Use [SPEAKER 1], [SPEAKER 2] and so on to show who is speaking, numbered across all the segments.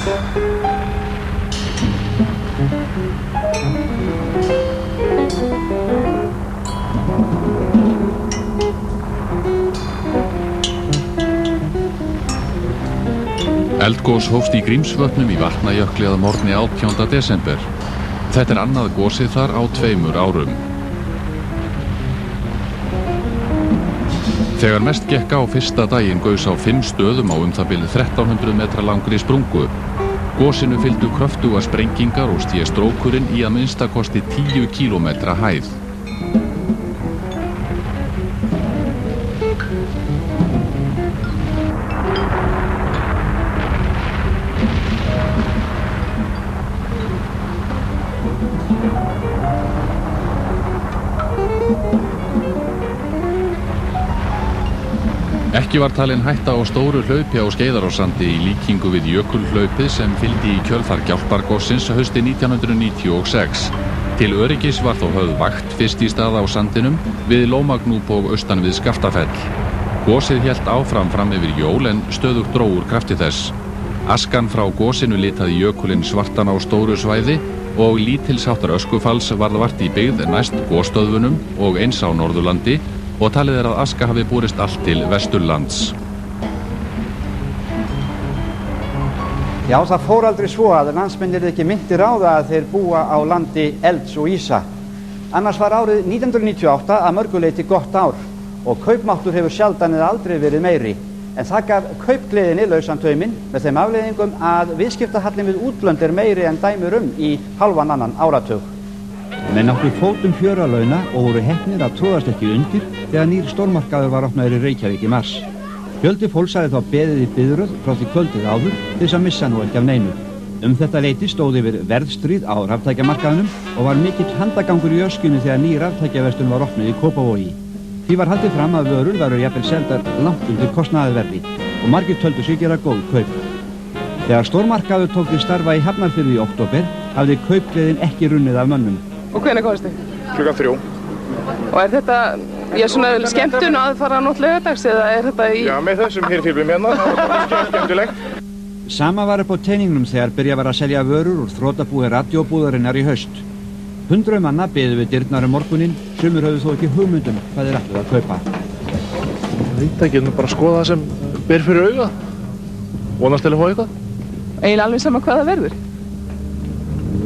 [SPEAKER 1] Eldgos hófst í Grímsvötnum í Vatnajökli að morgni 18. desember. Þetta annað gosið þar á 2 árum. Þegar mest gekk á fyrsta daginn gaus á 5 stöðum á það bil 1300 metra langri sprungu. Gosinu fylgdu kröftugar sprengingar og sté strókurinn í að minnstakosti 10 kílómetra hæð. Ekki var talin hætta á stóru hlaupi á Skeiðarársandi í líkingu við jökulhlaupið sem fylgdi í kjölfar Gjálpargossins haustið 1996. Til öryggis var þó höfð vakt fyrst í stað á sandinum við Lómagnúp og austan við Skaftafell. Gosið hélt áfram fram yfir jól en stöðugt dró úr krafti þess. Askan frá gosinu litaði jökulinn svartan á stóru svæði og lítilsháttar öskufalls varð vart í byggð næst gosstöðvunum og eins á Norðurlandi og talið að aska hafi borist allt til Vesturlands.
[SPEAKER 2] Já, það fór aldrei svo að landsmenn yrðu ekki minntir á það að þeir búa á landi elds og ísa. Annars var árið 1998 að mörgu leyti gott ár og kaupmáttur hefur sjaldan eða aldrei verið meiri. En það gaf kaupgleðinni lausan tauminn með þeim afleiðingum að viðskiptahallinn við útlönd meiri en dæmur í halvan annan áratug.
[SPEAKER 3] Menn áttu fótum fjöralauna og voru heppnir að tróðast ekki undir þegar nýr stórmarkaður var opnaður í Reykjavík í mars. Fjöldi fólks hafði þá beðið í biðröð frá því kvöldið áður til þess að missa nú ekki af neinu. Þetta leyti stóð yfir verðstríð á raftækjamarkaðnum og var mikill handagangur í öskjunni þegar ný raftækjaverslun var opnuð í Kópavogi. Því var haldið fram að vörur væru jafnvel seldar langt undir kostnaðarverði og margir töldu sig gera góð kaup. Þegar stórmarkaður tók til starfa í Hafnarfirði í október hafði kaupgleðin ekki runnið af mönnum.
[SPEAKER 4] Og hvenær komstu?
[SPEAKER 5] Klukkan 3.
[SPEAKER 4] Og þetta, svona skemmtun að fara á nótt laugardags eða þetta í...
[SPEAKER 5] Já, með þessum hér fylgum hérna, það var skemmtilegt.
[SPEAKER 3] Sama var upp á teiningnum þegar byrjað var að selja vörur úr þrotabúi radíóbúðarinnar í haust. 100 manna biðu við dyrnar morguninn, sumir höfðu þó ekki hugmyndum hvað þeir ætluðu að kaupa.
[SPEAKER 5] Ég veit ekki, bara að skoða það sem ber fyrir auga. Vonast til að fá eitthvað.
[SPEAKER 4] Eiginlega alveg sama hvað það verður?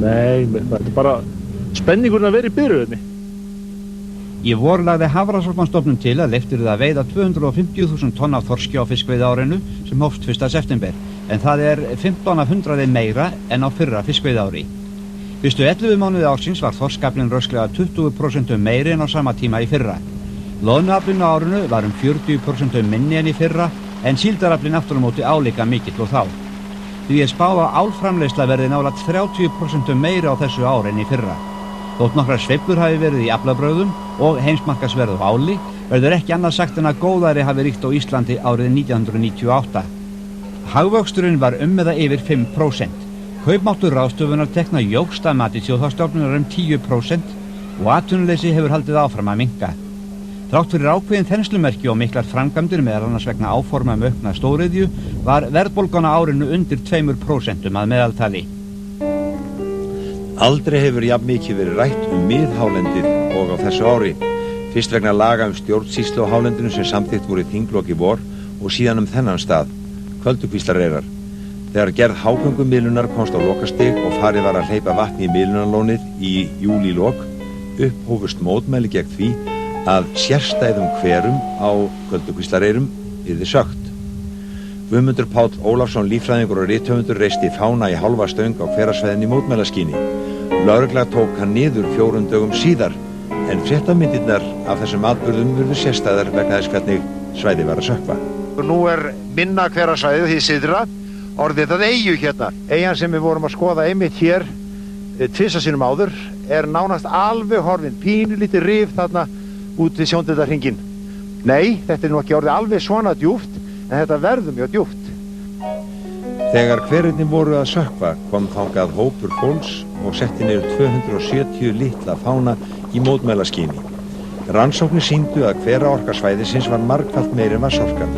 [SPEAKER 5] Nei, þetta er bara spenningurinn að vera í biðröðinni.
[SPEAKER 3] Í vor lagði Hafrannsóknastofnun til að leyft yrði að veiða 250.000 tonn af þorski á fiskveiðiárinu sem hófst 1. september, en það er 15 af 100 meira en á fyrra fiskveiðiári. Fyrstu 11 mánuði ársins var þorskaflinn rösklega 20% meiri en á sama tíma í fyrra. Loðnuaflinn á árinu var 40% minni en í fyrra, en síldaraflinn aftur á móti álíka mikill og þá. Því er spáð að álframleiðsla verði nálægt 30% meira á þessu ári en í fyrra. Þótt nokkrar sveiflur hafi verið í aflabrögðum og heimsmarkaðsverð á áli, verður ekki annað sagt en að góðæri hafi ríkt á Íslandi árið 1998. Hagvöxturinn var eða yfir 5%. Kaupmáttur ráðstöfunartekna jókst að mati Þjóðhagsstofnunar 10% og atvinnuleysi hefur haldið áfram að minnka. Þrátt fyrir ákveðin þenslumerki og miklar framkvæmdir meðal annars vegna áforma aukna stóriðju var verðbólgan á árinu undir 2% að meðaltali.
[SPEAKER 6] Aldrei hefur jafn mikið verið rætt miðhálendið og á þessu ári. Fyrst vegna laga stjórnsýslu á hálendinu sem samþykkt voru í þinglok í vor og síðan þennan stað, Köldukvíslareyrar. Þegar gerð hágöngumiðlunar komst á lokastig og farið var að hleypa vatni í miðlunarlónið í júlílok, upphófust mótmæli gegn því að sérstæðum hverum á Köldukvíslareyrum yrði sögt. Guðmundur Páll Ólafsson líffræðingur og rithöfundur reisti fána í hálfa stöng á hverasvæðinni í mótmælaskyni. Lögregla tók hann niður 4 dögum síðar, en fréttamyndirnar af þessum atburðum urðu sérstæðar vegna þess hvernig svæði var að sökkva.
[SPEAKER 7] Nú minna hverasvæðið því syðra orðið að eyju hérna. Eyjan sem við vorum að skoða einmitt hér tvisvar sinnum áður nánast alveg horfin, pínulítið rif þarna út við sjóndeildarhringinn. Nei, þetta nú ekki orðið alveg svona djúpt, en þetta verður mjög djúpt.
[SPEAKER 6] Þegar hverirnir voru að sökkva kom þangað hópur fólks og setti niður 270 litla fána í mótmælaskyni. Rannsóknir sýndu að hveraorka svæðisins var margfalt meiri en vatnsorkan.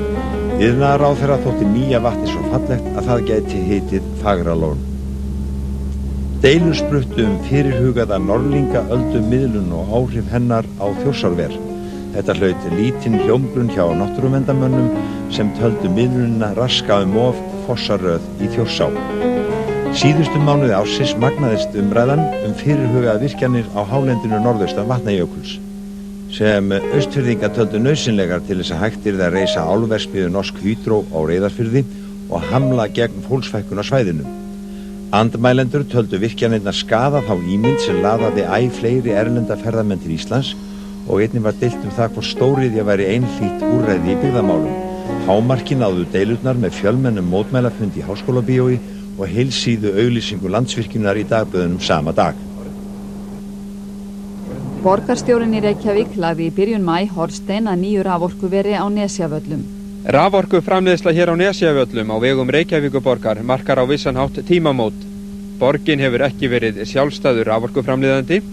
[SPEAKER 6] Iðnaðarráðherra þótti nýja vatni svo fallegt að það gæti heitið Fagralón. Deilur spruttu fyrirhugaða Norðlingaöldu miðlun og áhrif hennar á Þjórsárver. Þetta hlaut lítinn hljómgrunn hjá náttúruverndarmönnum sem töldu miðlunina raska of fossaröð í Þjórsá. Síðustu mánuði ársins magnaðist umræðan fyrirhugaða virkjanir á hálendinu norðaustan Vatnajökuls, sem Austfirðingar töldu nauðsynlegar til þess að hægt yrði að reisa álverksmiðju Norsk Hydro á Reyðarfirði og hamla gegn fólksfækkun á svæðinu. Andmælendur töldu virkjanirnar skaða þá ímynd sem laðaði æ fleiri erlenda ferðamenn til Íslands og einnig var deilt það hvort stóriðja væri einhlítt úrræði í byggðamálum. Hámarki náðu deilurnar með fjölmennum mótmælafundi í Háskólabíói og heilsíðu auglýsingu Landsvirkjunar í dagblöðunum sama dag.
[SPEAKER 8] Borgarstjórinn í Reykjavík lagði í byrjun maí hornstein að nýju raforkuveri á Nesjavöllum.
[SPEAKER 9] Raforkuframleiðsla hér á Nesjavöllum á vegum Reykjavíkurborgar markar á vissan hátt tímamót. Borgin hefur ekki verið sjálfstæður raforkuframleiðandi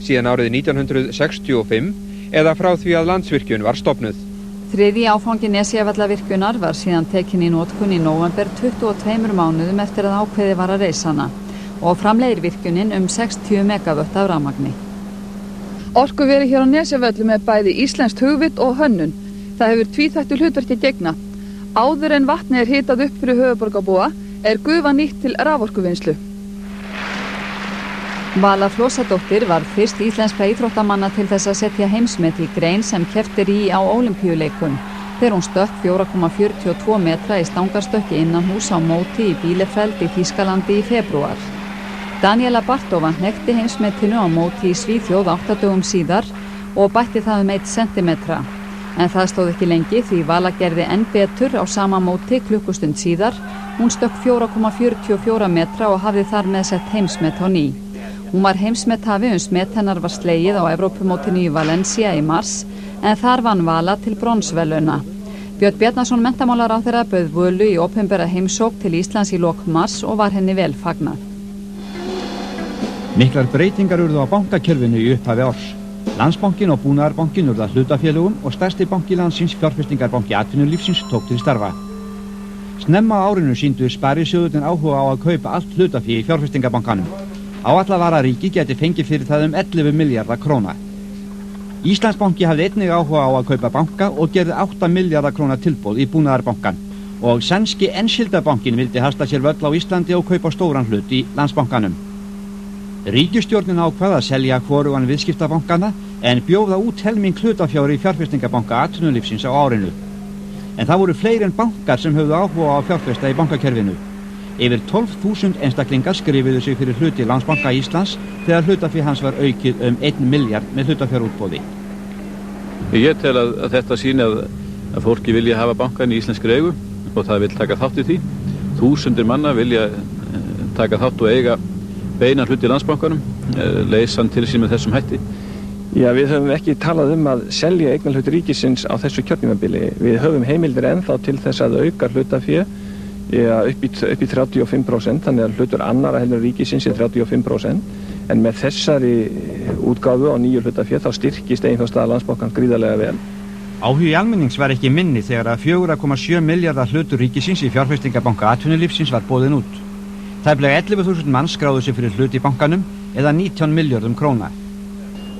[SPEAKER 9] síðan árið 1965 eða frá því að Landsvirkjun var stofnuð.
[SPEAKER 8] Þriðji áfangi Nesjavallavirkjunar var síðan tekin í notkun í nóvember 22 mánuðum eftir að ákveðið var að reisa hana og framleiðir virkjunin 60 megavött af rafmagni.
[SPEAKER 10] Orkuveri hér á Nesjavöllum er bæði íslenskt hugvit og hönnun. Það hefur tvíþættu hlutverki að gegna. Áður en vatni er hitað upp fyrir höfuðborgarbúa er gufa nýtt til raforkuvinnslu.
[SPEAKER 8] Vala Flósadóttir var fyrst íslenska íþróttamanna til þess að setja heimsmet í grein sem keppt er í á Ólympíuleikum þegar hún stökk 4,42 metra í stangarstökki innanhús á móti í Bielefeld í Þýskalandi í febrúar. Daniela Bartova hnekkti heimsmetinu á móti í Svíþjóð 8 dögum síðar og bætti það 1 sentimetra. En það stóð ekki lengi því Vala gerði enn betur á sama móti klukkustund síðar. Hún stökk 4,44 metra og hafði þar með sett heimsmet á ný. Hún var heimsmethafi smet hennar var slegið á Evrópumótinu í Valencia í mars en þar vann Vala til bronsverðlauna. Björn Bjarnason menntamálaráðherra bauð Völu í opinbera heimsókn til Íslands í lok mars og var henni vel fagnað.
[SPEAKER 3] Miklar breytingar urðu á bankakerfinu í upphafi árs. Landsbankinn og Búnaðarbankinn urðu að hlutafélögum og stærsti banki landsins, Fjárfestingarbanki atvinnulífsins, tók til starfa. Snemma á árinu sýndu sparisjóðirnir áhuga á að kaupa allt hlutafé í Fjárfestingarbankanum. Áætlað var að ríkið gæti fengið fyrir það 11 milljarða króna. Íslandsbanki hafði einnig áhuga á að kaupa banka og gerði 8 milljarða króna tilboð í Búnaðarbankan. Og sænski Enskildabankin vildi hasta sér völl á Íslandi og kaupa stóran hlut í Landsbankanum. Ríkisstjórnin ákvað að selja hvorugan viðskiptabankana en bjóða út helming hlutafjár í Fjárfestingarbanka atvinnulífsins á árinu. En það voru fleiri en bankar sem höfðu áhuga á að fjárfesta í bankakerfinu. Yfir 12.000 einstaklingar skrifuðu sig fyrir hluti Landsbanka Íslands þegar hlutafé hans var aukið 1 milljarð með hlutafjárútboði.
[SPEAKER 11] Ég tel að þetta sýni að fólki vilja hafa bankan í íslenskri eigu og það vil taka þátt í því. Þúsundir manna vilja taka þátt og eiga beinan hlut í Landsbankanum, leysa hann til sín með þessum hætti.
[SPEAKER 12] Já, við höfum ekki talað að selja eignarhlut ríkisins á þessu kjörtímabili. Við höfum heimildir ennþá til þess að auka hlutafé upp í 35%, þannig að hlutur annarra heldur ríkisins 35%, en með þessari útgáfu á nýju hlutafé þá styrkist eiginfjárstaða Landsbankans gríðarlega vel.
[SPEAKER 3] Áhugi almennings var ekki minni þegar að 4,7 milljarða hlutur ríkisins í Fjárfestingarbanka atvinnulífsins var boðin út. Tæplega 11.000 manns skráðu sig fyrir hlut í bankanum eða 19 milljörðum króna.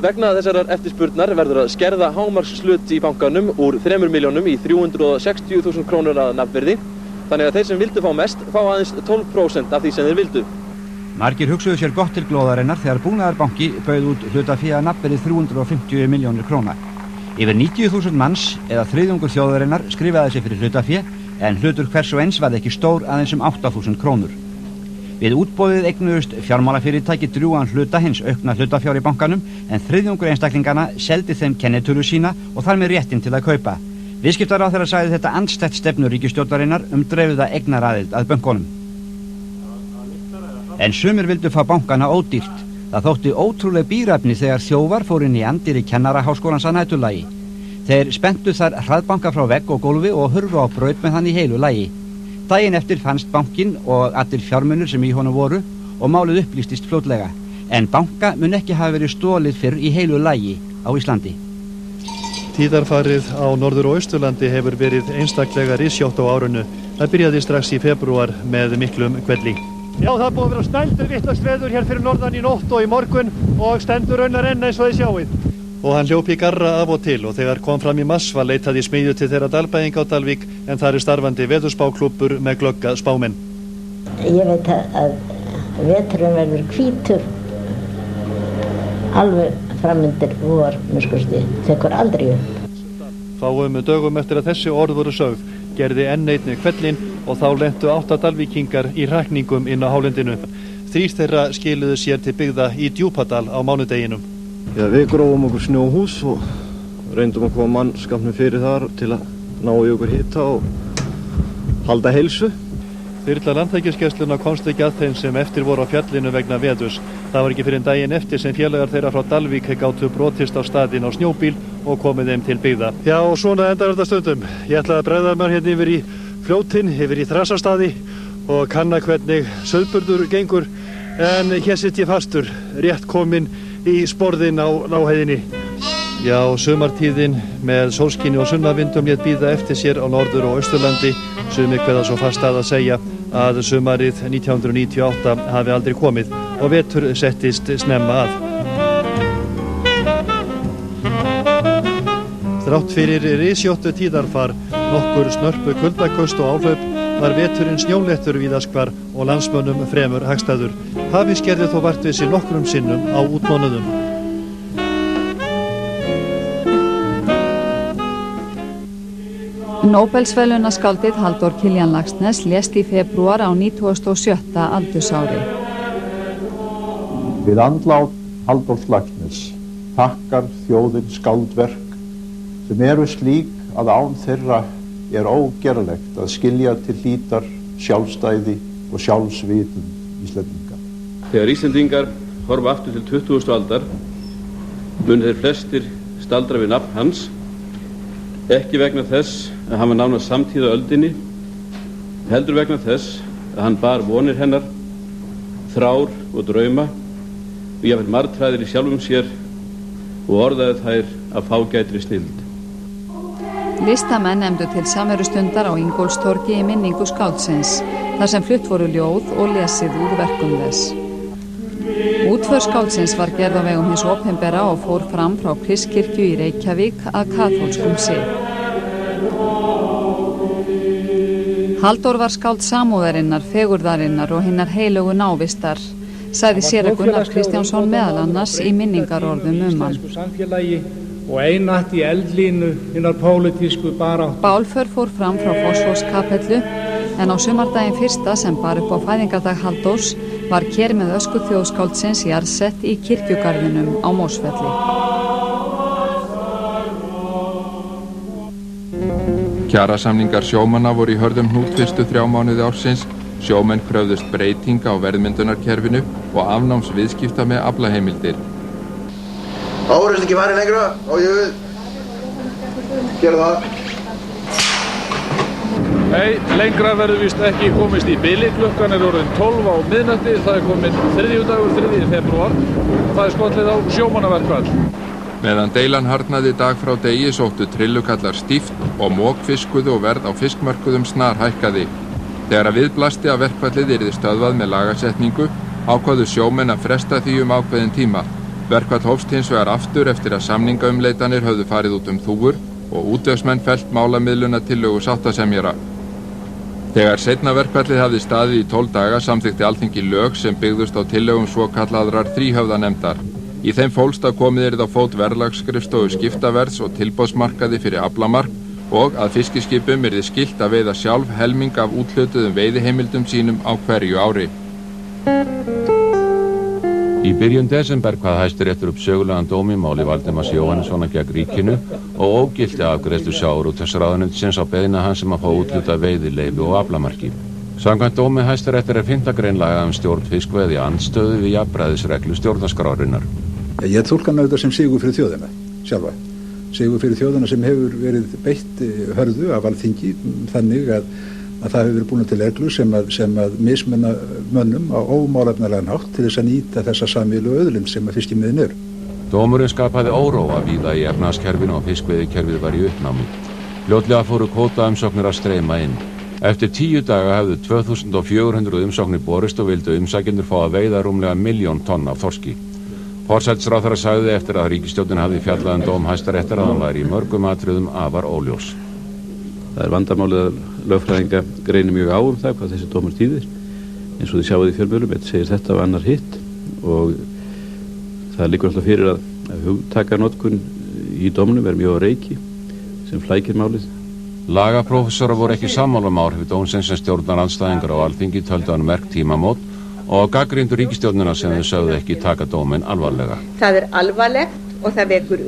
[SPEAKER 13] Vegna þessarar eftirspurnar verður að skerða hámarkshlut í bankanum úr 3 milljónum í 360.000 krónur að nafnvirði, þannig að þeir sem vildu fá mest fá aðeins 12% af því sem þeir vildu.
[SPEAKER 3] Margir hugsuðu sér gott til glóðarinnar þegar Búnaðarbanki bauð út hlutafé að nafnvirði 350 milljónir króna. Yfir 90.000 manns eða þriðjungur þjóðarinnar skrifaði sig fyrir hlutafé en hlutur hvers og eins var ekki stór aðeins 8.000 krónur. Við útboðið eignuðust fjármálafyrirtæki drjúgan hluta hins aukna hlutafjár í bankanum en þriðjungur einstaklingana seldi þeim kennitölu sína og þar með réttinn til að kaupa. Viðskiptaráðherra sagði þetta andstætt stefnu ríkisstjórnarinnar dreifða eignaraðild að bönkunum. En sumir vildu fá bankana ódýrt. Það þótti ótrúleg bíræfni þegar þjófar fóru inn í anddyri Kennaraháskólans að næturlagi. Þeir spenntu þar hraðbanka frá vegg og gólfi og hurfu á braut með hann í heilu lagi. Daginn eftir fannst bankinn og allir fjármunir sem í honum voru og málið upplýstist fljótlega. En banka mun ekki hafa verið stolið fyrr í heilu lagi á Íslandi.
[SPEAKER 14] Tíðarfarið á Norður- og Austurlandi hefur verið einstaklega risjótt á árinu. Það byrjaði strax í febrúar með miklum hvelli. Já, það búið að vera snældur vitlaust veður hér fyrir norðan í nótt og í morgun og stendur raunar enn eins og þið sjáið. Og hann hljóp í garra af og til og þegar kom fram í mars var leitað í smiðju til þeirra Dalbæinga á Dalvík en þar starfandi veðurspáklúbbur með glögga spámenn.
[SPEAKER 15] Ég veit að veturinn verður hvítur alveg framundir vor, tekur aldrei upp.
[SPEAKER 14] Fáum dögum eftir að þessi orð voru sögð gerði enn einni hvellin og þá lentu 8 dalvíkingar í hrakningum inn á hálendinu. 3 þeirra skiluðu sér til byggða í Djúpadal á mánudeginum.
[SPEAKER 16] Já, við grófum okkur snjóhús og reyndum að koma mannskapnum fyrir þar til að ná í okkur hita og halda heilsu.
[SPEAKER 14] Þyrla Landhelgisgæslunnar komst ekki að þeim sem eftir voru á fjallinu vegna veðurs. Það var ekki fyrir en daginn eftir sem félagar þeirra frá Dalvík gátu brotist á staðinn á snjóbíl og komið þeim til byggða. Já, og svona endar þetta stundum. Ég ætla að bregða mér hérna yfir í fljótin, yfir í Þrasastaði og kanna hvernig sauðburður gengur. En hér sitt ég fastur, rétt kominn í sporðinn á heiðinni. Já, sumartíðin með sólskini og sunnavindum lét bíða eftir sér á Norður- og Austurlandi. Sumir kveða svo fast að segja að sumarið 1998 hafi aldrei komið og vetur settist snemma að. Þrátt fyrir risjóttu tíðarfar, nokkur snörpu kuldaköst og áhlaup var veturinn snjóléttur víðast hvar og landsmönnum fremur hagstæður. Hafís gerði þó vart við sig nokkrum sinnum á útmánuðum.
[SPEAKER 8] Nóbelsverðlaunaskáldið Halldór Kiljan Laxness lést í febrúar á 97. aldursári.
[SPEAKER 17] Við andlát Halldórs Laxness þakkar þjóðin skáldverk sem eru slík að án þeirra ógerlegt að skilja til hlítar sjálfstæði og sjálfsvitund Íslendinga.
[SPEAKER 11] Þegar Íslendingar horfa aftur til 20. aldar munu þeir flestir staldra við nafn hans, ekki vegna þess að hann var nánast samtíða öldinni, heldur vegna þess að hann bar vonir hennar, þrár og drauma og jafnvel martræðir í sjálfum sér og orðaði þær af fágætri snilld.
[SPEAKER 8] Listamenn nefndu til samverustundar á Ingólfstorgi í minningu skáldsins, þar sem flutt voru ljóð og lesið úr verkum þess. Útför skáldsins var gerð á vegum hins opinbera og fór fram frá Kristkirkju í Reykjavík að kaþólskum sið. Halldór var skáld samúðarinnar, fegurðarinnar og hinnar heilögu návistar, sagði séra Gunnar Kristjánsson meðal annars í minningarorðum hann.
[SPEAKER 18] Og einatt í eldlínu hinnar pólitísku baráttu.
[SPEAKER 8] Bálför fór fram frá Fossvogskapellu en á sumardaginn fyrsta sem bar upp á fæðingardag Halldórs var kér með ösku þjóðskáldsins jarðsett í kirkjugarðinum á Mósfelli.
[SPEAKER 19] Kjarasamningar sjómanna voru í hörðum hnút fyrstu 3 mánuði ársins. Sjómenn kröfðust breytinga á verðmyndunarkerfinu og afnáms viðskipta með aflaheimildir.
[SPEAKER 20] Árist ekki farið lengra, og ég vil gera það.
[SPEAKER 5] Nei, lengra verður víst ekki komist í bili. Klukkan orðin 12 á miðnætti, það komin þriðjudagur, 3. febrúar. Það skollið á sjómannaverkfall.
[SPEAKER 19] Meðan deilan harðnaði dag frá degi sóttu trillukallar stíft og mókfiskuðu og verð á fiskmörkuðum snar hækkaði. Þegar að viðblasti að verkfallið yrði stöðvað með lagasetningu, ákváðu sjómenn að fresta því ákveðin tíma. Verkfall hófst hins vegar aftur eftir að samningaumleitanir höfðu farið út þúfur og útvegsmenn fellt málamiðlunartillögu sáttasemjara. Þegar seinna verkfallið hafði staðið í 12 daga samþykkti Alþingi lög sem byggðust á tillögum svokallaðrar þríhöfðanefndar. Í þeim fólst að komið yrði á fót verðlagsskrifstofu skiptaverðs og tilboðsmarkaði fyrir aflamark og að fiskiskipum yrði skylt að veiða sjálf helming af úthlutuðum veiðiheimildum sínum á hverju ári.
[SPEAKER 21] Í byrjun desember kvað Hæstiréttur upp sögulegan dóm í máli Valdimars Jóhannessonar gegn ríkinu og ógilti afgreiðslu sjávarútvegsráðuneytisins á beiðni hans sem að fá úthlutað veiðileyfi og aflamarki. Samkvæmt dómi Hæstaréttar 5. grein laga stjórn fiskveiði í andstöðu við jafnræðisreglu stjórnarskrárinnar.
[SPEAKER 22] Ég túlka þetta sem sigur fyrir þjóðina sjálfa. Sigur fyrir þjóðina sem hefur verið beitt hörðu af Alþingi þannig að það hefur verið búin til reglur sem að mismunna mönnum á ómálefnalegan hátt til þess að nýta þessa sameiginlegu auðlind sem að fiskimiðin eru.
[SPEAKER 21] Dómurinn skapaði óróa víða í efnahagskerfinu og fiskveiðikerfið var í uppnámi. Fljótlega fóru kvótaumsóknir að streyma inn. Eftir 10 daga hefðu 2400 umsóknir borist og vildu umsækjendur fá að veiða rúmlega 1.000.000 tonn af þorski. Forsætisráðherra sagði eftir að ríkisstjórnin hafði fjallað dóm Hæstaréttar að hann væri í mörgum atriðum afar óljós.
[SPEAKER 11] Það vandamálið að lögfræðinga greinir mjög á það hvað þessi dómur þýðir. Eins og þið sjáuð í fjölmiðlum, þetta segir þetta af annar hitt og það liggur alltaf fyrir að hugtakanotkun í dómnum mjög á reiki sem flækir málið.
[SPEAKER 21] Lagaprófessorar voru ekki sammála áhrif dómsins sem stjórnarandstæðingar á Alþingi töldu hann merk tímamót og gagnrýndu ríkisstjórnina sem þau sögðu ekki taka dóminn alvarlega.
[SPEAKER 1] Það alvarlegt og það vekur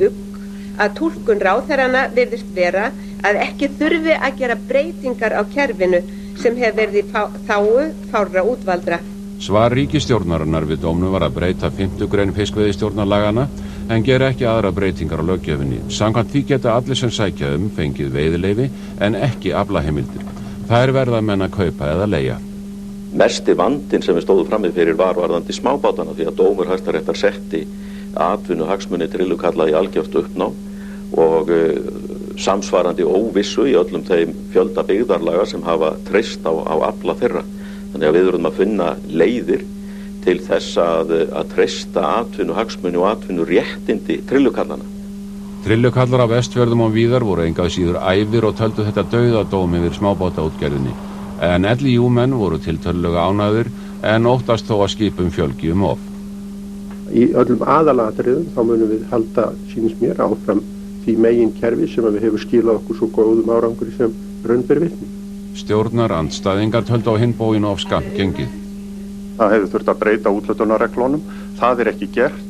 [SPEAKER 1] að túlkun ráðherrana virðist vera að ekki þurfi að gera breytingar á kerfinu sem hefur verið í þágu fárra útvaldra.
[SPEAKER 21] Svar ríkisstjórnarinnar við dómnum var að breyta 5. grein fiskveiðistjórnarlagana en gera ekki aðra breytingar á löggjöfinni. Samkvæmt því geta allir sem sækja fengið veiðileyfi en ekki aflaheimildir. Þær verða menn að kaupa eða leigja.
[SPEAKER 2] Mesti vandinn sem við stóðum frammi fyrir var varðandi smábátana því að dómur Hæstaréttar setti atvinnuhagsmuni trillukalla í algjört uppnám og samsvarandi óvissu í öllum þeim fjölda byggðarlaga sem hafa treyst á afla þeirra. Þannig að við verðum að finna leiðir til þess að treysta atvinnuhagsmuni og atvinnuréttindi trillukallana.
[SPEAKER 21] Trillukallar á Vestfjörðum og víðar voru engað síður æfir og töldu þetta dauðadóm yfir smábátaútgerðinni. En LÍU-menn voru tiltölulega ánægðir en óttast þó að skipum fjölgi of.
[SPEAKER 23] Í öllum aðalatriðum þá munum við halda, sýnist mér, áfram því megin kerfi sem við hefur skilað okkur svo góðum árangri sem raun ber vitni.
[SPEAKER 21] Stjórnarandstæðingar töldu á hinn bóginn of skammt gengið.
[SPEAKER 23] Það hefur þurft að breyta úthlutunarreglunum. Það ekki gert.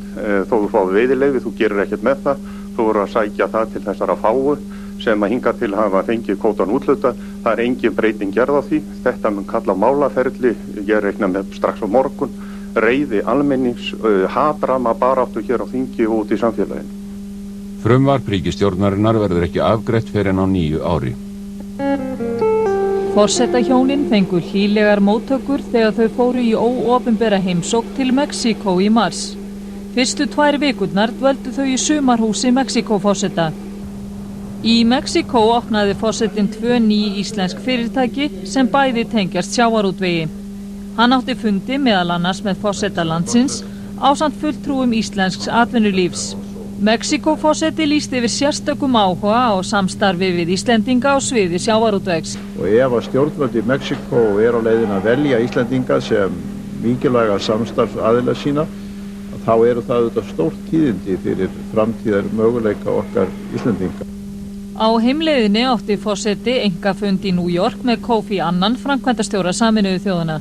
[SPEAKER 23] Þó þú fáið veiðileyfi, þú gerir ekkert með það. Þú voru að sækja það til þessara fáu sem að hinga til hafa fengið kvótan úthluta. Það engin breyting gerð á því. Þetta mun kalla málaferli. Ég reikna með strax á morgun. Reiði almennings, hatrama baráttu hér á þingi og út í samfélaginu.
[SPEAKER 21] Frumvarp ríkisstjórnarinnar verður ekki afgreitt fyrr en á 9 ári.
[SPEAKER 24] Forsetahjónin fengu hlýlegar móttökur þegar þau fóru í óopinbera heimsókn til Mexíkó í mars. Fyrstu 2 vikurnar dvöldu þau í sumarhúsi Mexíkóforseta. Í Mexíkó opnaði forsetinn 2 ný íslensk fyrirtæki sem bæði tengjast sjávarútvegi. Hann átti fundi meðal annars með forseta landsins ásamt fulltrúum íslensks atvinnulífs. Mexíkóforseti lýsti yfir sérstökum áhuga á samstarfi við Íslendinga á sviði sjávarútvegs.
[SPEAKER 17] Og ef að stjórnvöld í Mexíkó er á leiðin að velja Íslendinga sem mikilvæga samstarfsaðila sína, þá eru það auðvitað stórt tíðindi fyrir framtíðar möguleika okkar Íslendinga.
[SPEAKER 24] Á heimleiðinni átti forseti einkafund í New York með Kofi Annan, framkvæmdastjóra Sameinuðu þjóðanna.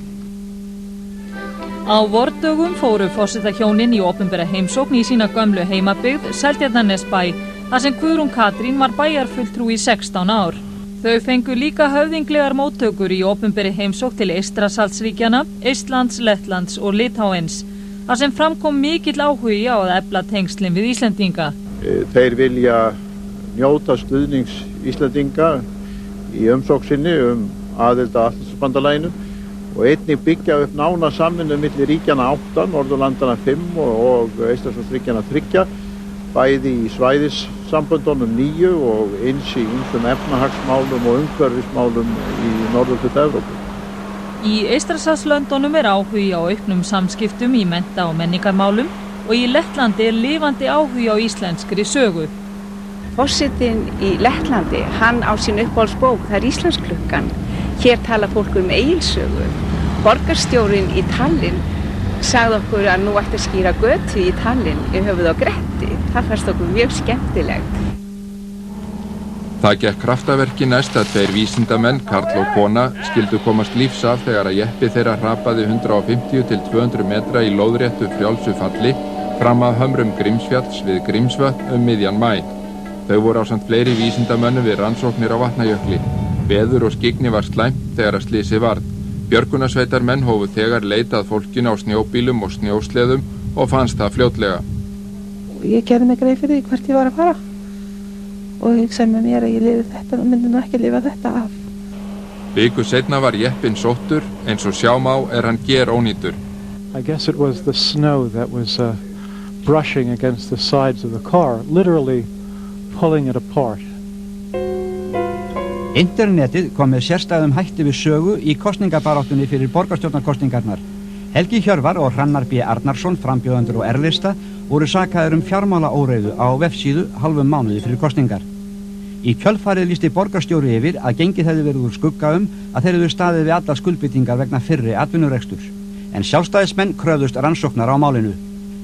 [SPEAKER 24] Á vordögum fóru forsetahjónin í opinbera heimsókn í sína gömlu heimabyggð Seltjarnarnesbæ, þar sem Guðrún Katrín var bæjarfulltrúi í 16 ár. Þau fengu líka höfðinglegar móttökur í opinberi heimsókn til Eystrasaltsríkjanna, Eistlands, Lettlands og Litháens, þar sem framkom mikill áhugi á að efla tengslin við Íslendinga.
[SPEAKER 17] Þeir vilja njóta stuðnings Íslendinga í umsókn sinni aðild að Atlantshafsbandalaginu og einnig byggja upp nána samvinnu milli ríkjana 8, Norðurlandana 5 og Eystrasaltsríkjana 3, bæði í svæðissamböndunum 9 og eins í ýmsum efnahagsmálum og umhverfismálum í norðurhluta Evrópu.
[SPEAKER 24] Í Eystrasaltslöndunum áhugi á auknum samskiptum í mennta- og menningarmálum og í Lettlandi lifandi áhugi á íslenskri sögu.
[SPEAKER 1] Forsetinn í Lettlandi, hann á sín uppáhaldsbók, það Íslandsklukkan. Hér tala fólk Egilssögu. Borgarstjórinn í Tallinn sagði okkur að nú ætti að skýra götu í Tallinn í höfuð á Gretti. Það fannst okkur mjög skemmtilegt.
[SPEAKER 19] Það gekk kraftaverki næst að 2 vísindamenn, karl og kona, skildu komast lífs af þegar að jeppi þeirra hrapaði 150 til 200 metra í lóðréttu frjálsu falli fram að hömrum Grímsfjalls við Grímsvötn miðjan maí. Þau voru ásamt fleiri vísindamönnum við rannsóknir á Vatnajökli. Veður og skyggni var slæmt þegar að slysið varð. Björgunarsveitarmenn hófu þegar leitað fólkinu á snjóbílum og snjósleðum og fannst það fljótlega.
[SPEAKER 25] Ég gerði mig grein fyrir því hvert ég var að fara og hugsaði með mér að ég lifi þetta og myndi nú ekki lifa þetta af.
[SPEAKER 19] Viku seinna var jeppinn sóttur, eins og sjá má er hann gerónýtur.
[SPEAKER 26] I guess it was the snow that was
[SPEAKER 4] brushing against the sides of the car, literally pulling it apart.
[SPEAKER 3] Internetið kom með sérstæðum hætti við sögu í kosningabaráttunni fyrir borgarstjórnarkosningarnar. Helgi Hjörvar og Hrannar B. Arnarsson, frambjóðendur og R-lista, voru sakaðir fjármálaóreiðu á vefsíðu hálfum mánuði fyrir kosningar. Í kjölfarið lýsti borgarstjóri yfir að gengið hefði verið úr skugga að þeir hefðu staðið við allar skuldbindingar vegna fyrri atvinnureksturs. En sjálfstæðismenn kröfðust rannsóknar á málinu.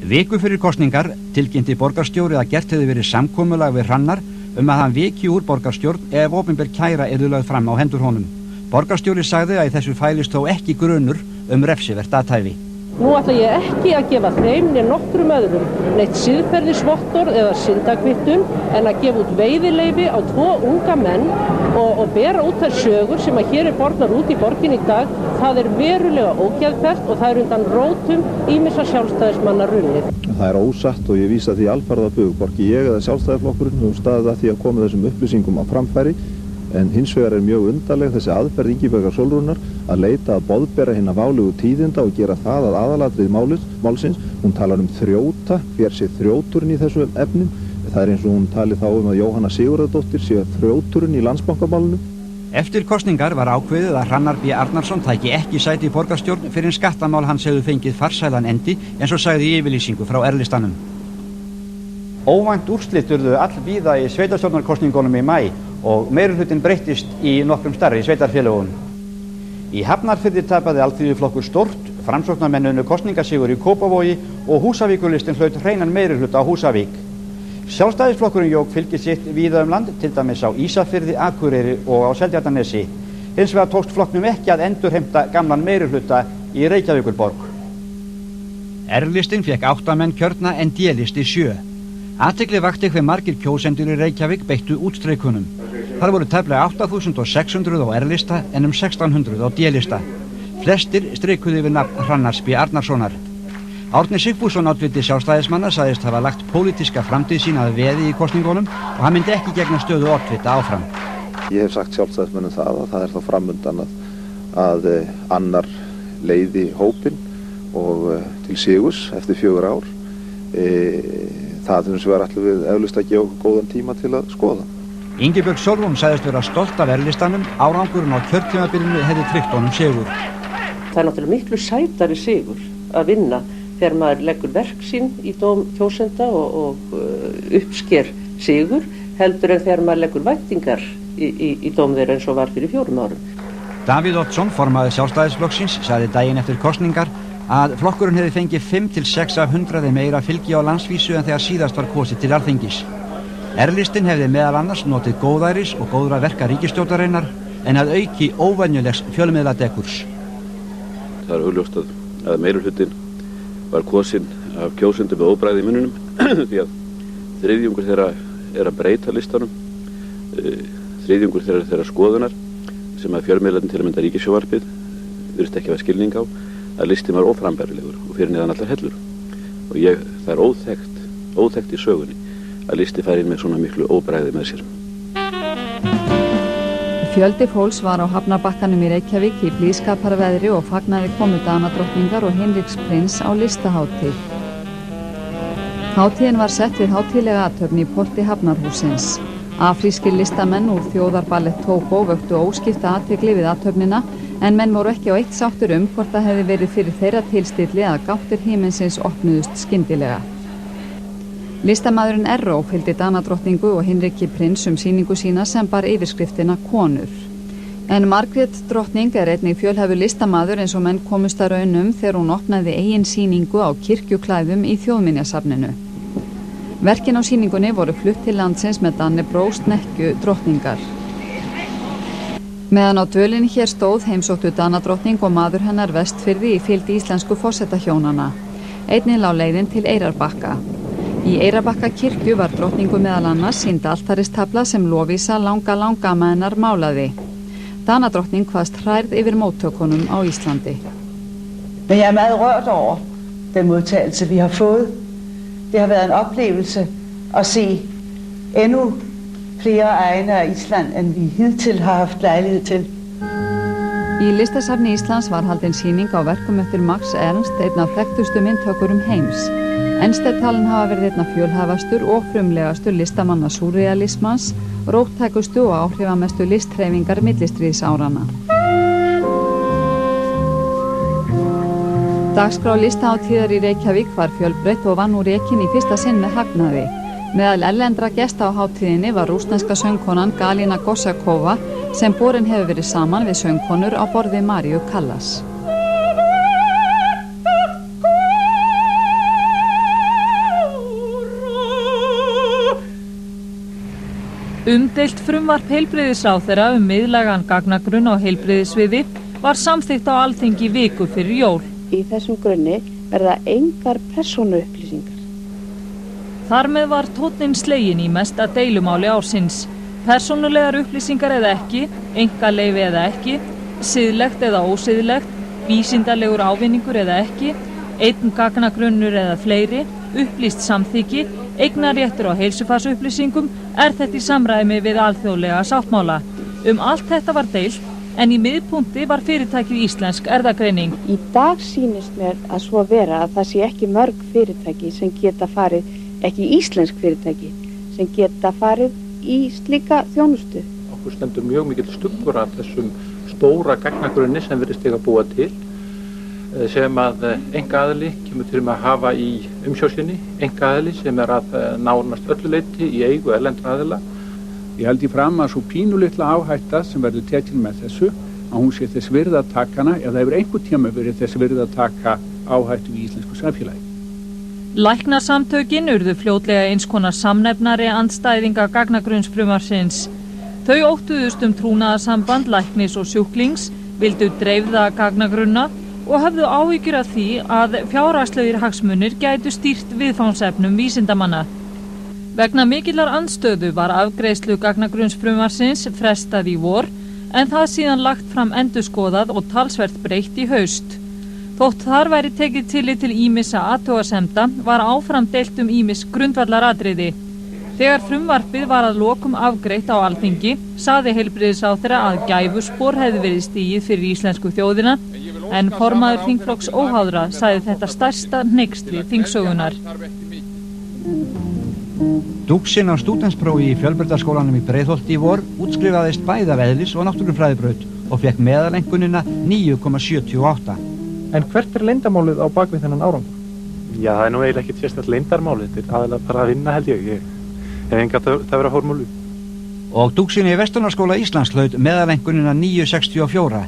[SPEAKER 3] Viku fyrir kosningar tilkynnti borgarstjóri að gert hefði verið samkomulag við Hrannar að hann viki úr borgarstjórn ef opinber kæra yrði lögð fram á hendur honum. Borgarstjóri sagði að í þessu fælist þó ekki grunur refsivert athæfi.
[SPEAKER 6] Nú ætla ég ekki að gefa þeim né nokkrum öðrum neitt siðferðisvottorð eða syndakvittun en að gefa út veiðileyfi á 2 unga menn og bera út þær sögur sem að hér bornar út í borgin í dag. Það verulega ógeðfellt og það undan rótum ýmissa sjálfstæðismanna runnið.
[SPEAKER 16] Það ósatt og ég vísa því alfarða bug, hvorki ég eða sjálfstæðisflokkurinn höfum staðið að því að koma þessum upplýsingum á framfæri, en hins vegar mjög undarleg þessi aðferð Ingibjargar Sólrúnar að leita að boðbera hinna válegu tíðinda og gera það að aðalatrið málsins. Hún talar þrjóta, hver sé þrjóturinn í þessu efnum. Það eins og hún tali þá að Jóhanna Sigurðardóttir sé þrjóturinn í Landsbankamálinu.
[SPEAKER 3] Eftir kosningar var ákveðið að Hrannar B. Arnarsson tæki ekki sæti í borgarstjórn fyrir en skattamál hans hefðu fengið farsælan endi, eins og sagði í yfirlýsingu frá R-listanum. Óvænt úrslit urðu allvíða í sveitarstjórnarkosningunum í maí og meirihlutinn breyttist í nokkrum stærri sveitarfélögum. Í Hafnarfirði tapaði Alþýðuflokkur stórt, Framsóknarmenn unnu kosningasigur í Kópavogi og Húsavíkurlistinn hlaut hreinan meirihluta á Húsavík. Sjálfstæðisflokkurinn jók fylgi sitt víða land, til dæmis á Ísafirði, Akureyri og á Seltjarnarnesi. Hins vegar tókst flokknum ekki að endurheimta gamlan meirihluta í Reykjavíkurborg. R-listinn fékk 8 menn kjörna en D-listi 7. Athygli vakti hve margir kjósendur í Reykjavík beittu útstreikunum. Þar voru tæplega 8.600 á R-lista en 1.600 á D-lista. Flestir streikuðu yfir nafn Hrannars B. Arnarssonar. Árni Sigfússon, oddviti sjálfstæðismanna, sagðist hafa lagt pólitíska framtíð sína að veði í kosningunum og hann myndi ekki gegna stöðu oddvita áfram.
[SPEAKER 16] Ég hef sagt sjálfstæðismönnum það að það þá framundan að annar leiði hópinn og til sigurs eftir 4 ár. Það sem við ætlum við eflaust að gefa okkur góðan tíma til að skoða.
[SPEAKER 3] Ingibjörg Sólrún sagðist vera stolt af R-listanum, árangurinn á kjörtímabilinu hefði tryggt honum sigur.
[SPEAKER 6] Það náttúrulega miklu sætari sigur að vinna þegar maður leggur verk sín í dóm kjósenda og uppsker sigur heldur en þegar maður leggur væntingar í dóm þeirra eins og var fyrir 4 árum.
[SPEAKER 3] Davíð Oddsson, formaður Sjálfstæðisflokksins, sagði daginn eftir kosningar að flokkurinn hefði fengið 5 til 6 af 100 meira fylgi á landsvísu en þegar síðast var kosið til Alþingis. R-listinn hefði meðal annars notið góðæris og góðra verka ríkisstjórnarinnar en að auki óvenjulegs fjölmiðladekurs.
[SPEAKER 2] Það augljóst að meirihlutinn var kosinn af kjósendum með óbragði í mununum því að þriðjungur þeirra að breyta listanum, þriðjungur þeirra skoðunar sem að fjölmiðlarnir til að mynda ríkissjónvarpið virðist ekki hafa skilning á að listin var óframbærilegur og fyrir neðan allar hellur og það er óþekkt í sögunni að listi færi með svona miklu óbragði með sér.
[SPEAKER 8] Fjöldi fólks var á hafnarbakkanum í Reykjavík í blíðskaparveðri og fagnaði komu Danadrottningar og Hinriks prins á listahátíð. Hátíðin var sett við hátíðlega athöfn í porti Hafnarhússins. Afrískir listamenn úr þjóðarballett Togo vöktu óskipta athygli við athöfnina en menn voru ekki á eitt sáttur hvort það hefði verið fyrir þeirra tilstilli að gáttir himinsins opnuðust skyndilega. Listamaðurinn Erró fylgdi Danadrottningu og Hinriki prins sýningu sína sem bar yfirskriftina Konur. En Margrét drottning einnig fjölhæfur listamaður eins og menn komust að raunum þegar hún opnaði eigin sýningu á kirkjuklæðum í Þjóðminjasafninu. Verkin á sýningunni voru flutt til landsins með Dannebrog snekkju drottningar. Meðan á dvölinni hér stóð heimsóttu Danadrottning og maður hennar Vestfirði í fylgd íslensku forsetahjónanna. Einnig lá leiðin til Eyrarbakka. Í Eyrarbakka kirkju var drottningu meðal annars sýnd altaristafla sem Lovísa langa hennar málaði. Danadrottning kvaðst hrærð yfir móttökunum á Íslandi.
[SPEAKER 7] Men jeg meget rørt over den modtagelse vi har fået. Det har været en oplevelse at se endnu flere egne af Island end vi hidtil har haft lejlighed til.
[SPEAKER 8] Í Listasafni Íslands var haldin sýning á verkum eftir Max Ernst, einn af þekktustu myndhöggurum heims. Ernst-talinn hafa verið einn af fjölhæfastur og frumlegastur listamanna súrrealismans, róttækustu og áhrifamestu listhreyfingar millistríðsárana. Dagskrá listahátíðar í Reykjavík var fjölbreytt og vann úr rekin í fyrsta sinn með hagnaði. Meðal erlendra gesta á hátíðinni var rússneska söngkonan Galina Gosakova sem borin hefur verið saman við söngkonur á borði Maríu Callas.
[SPEAKER 24] Umdeilt frumvarp heilbrigðisráðherra miðlægan gagnagrunn á heilbrigðissviði var samþykkt á Alþingi viku fyrir jól.
[SPEAKER 9] Í þessum grunni verða engar persónuupplýsingar.
[SPEAKER 24] Þar með var tónninn sleginn í mesta deilumáli ársins. Persónulegar upplýsingar eða ekki, einkaleyfi eða ekki, siðlegt eða ósiðlegt, vísindalegur ávinningur eða ekki, einn gagnagrunnur eða fleiri, upplýst samþykki, eignarréttur á heilsufarsupplýsingum þetta í samræmi við alþjóðlega sáttmála. Allt þetta var deilt, en í miðpunkti var fyrirtækið Íslensk erfðagreining.
[SPEAKER 9] Í dag sýnist mér að svo vera að það sé ekki mörg fyrirtæki sem geta farið, ekki íslensk fyrirtæki, sem geta farið í slíka þjónustu.
[SPEAKER 10] Okkur stendur mjög mikill stuggur af þessum stóra gagnagrunni sem virðist eiga að búa til, sem að einkaaðili kemur til að hafa í umsjá sinni, einkaaðili sem að nánast öllu leyti í eigu erlendra aðila.
[SPEAKER 12] Ég held í fram að svo pínulitla áhætta sem verður tekin með þessu, að hún sé þess virði að taka hana, eða hefur einhver tíma verið þess virði að taka áhættu í íslensku samfélagi.
[SPEAKER 24] Læknasamtökin urðu fljótlega eins konar samnefnari andstæðinga gagnagrunnsfrumvarpsins. Þau óttuðust trúnaðarsamband læknis og sjúklings, vildu dreifða gagnagrunna og höfðu áhyggjur af því að fjárhagslegir hagsmunir gætu stýrt viðfangsefnum vísindamanna. Vegna mikillar andstöðu var afgreiðslu gagnagrunnsfrumvarpsins frestað í vor, en það síðan lagt fram endurskoðað og talsvert breytt í haust. Þótt þar væri tekið tillit til ýmissa athugasemda var áfram deilt ýmis grundvallaratriði. Þegar frumvarpið var að lokum afgreitt á Alþingi, sagði heilbrigðisráðherra að gæfuspor hefði verið stigið fyrir íslensku þjóðina, en formaður þingflokks óháðra sagði þetta stærsta hneyksli þingsögunar.
[SPEAKER 3] Dúksinn á stúdentsprófi í Fjölbrautaskólanum í Breiðholti í vor útskrifaðist bæði af eðlis- og náttúrufræðibraut og fékk meðalengunina 9,78.
[SPEAKER 13] En hvert leyndarmálið á bakvið þennan árangur?
[SPEAKER 15] Já, það nú eiginlega ekki sérstakt leyndarmál, þetta aðalega bara að vinna held ég hef enga töfraformúlu.
[SPEAKER 3] Og Dúksinn í Vestunarskóla Íslands hlaut meðalengunina 9,64.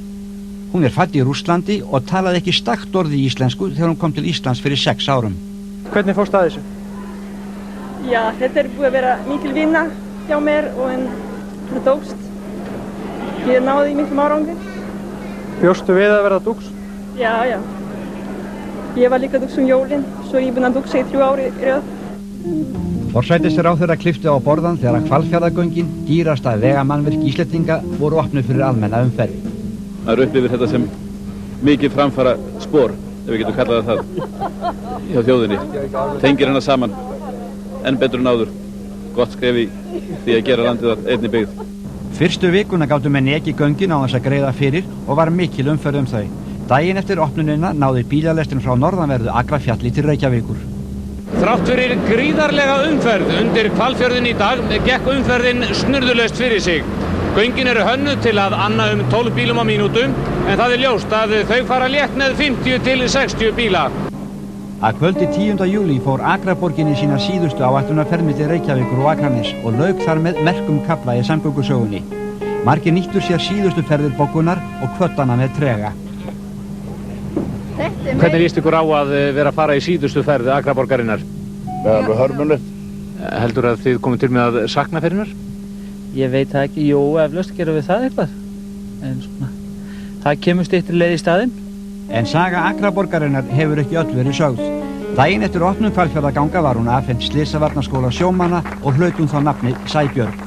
[SPEAKER 3] Hún fædd í Rússlandi og talaði ekki stakt orði í íslensku þegar hún kom til Íslands fyrir 6 árum.
[SPEAKER 13] Hvernig fórst að þessu?
[SPEAKER 26] Já, þetta búið að vera mikil vinna hjá mér og það tókst. Ég náði í miklum árangri.
[SPEAKER 13] Bjóstu við að verða dúks?
[SPEAKER 26] Já. Ég var líka dúks jólin, svo ég búinn að dúksa í 3 ári í röð.
[SPEAKER 3] Forsætisráðherra klippti á borðan þegar Hvalfjarðargöngin, dýrasta vegamannvirki Íslendinga, voru opnuð fyrir almenna umferð.
[SPEAKER 11] Það upplifir þetta sem mikið framfara spor, ef við getum kallað það hjá þjóðinni. Tengir hana saman, enn betur en áður. Gott skref í því að gera landið að einni byggð.
[SPEAKER 3] Fyrstu vikuna gátu menn ekki göngin á þess að greiða fyrir og var mikil umferð þau. Daginn eftir opnunina náði bílalestin frá norðanverðu Akrafjalli til Reykjavíkur.
[SPEAKER 27] Þrátt fyrir gríðarlega umferð undir Hvalfjörðinn í dag gekk umferðin snurðulaust fyrir sig. Göngin eru hönnuð til að anna 12 bílum á mínútu, en það ljóst að þau fara létt með 50 til 60 bíla.
[SPEAKER 3] Að kvöldi 10. júlí fór Akraborgin í sína síðustu áætlunarferð milli Reykjavíkur og Akranes og lauk þar með merkum kafla í samgöngusögunni. Margir nýttu sér síðustu ferðir bókunar og kvöddana með trega.
[SPEAKER 27] Hvernig líst ykkur á að vera að fara í síðustu ferð Akraborgarinnar?
[SPEAKER 28] Það er alveg hörmulegt.
[SPEAKER 27] Heldur að þið komið til með að sakna ferðinnar?
[SPEAKER 29] Ég veit það ekki, jú, eflaust gerum við það eitthvað. En svona, það kemur styttri leið í staðinn.
[SPEAKER 3] En saga Akraborgarinnar hefur ekki öll verið sögð. Daginn eftir opnun Hvalfjarðarganga var hún afhent Slysavarnaskóla sjómanna og hlaut hún þá nafnið Sæbjörg.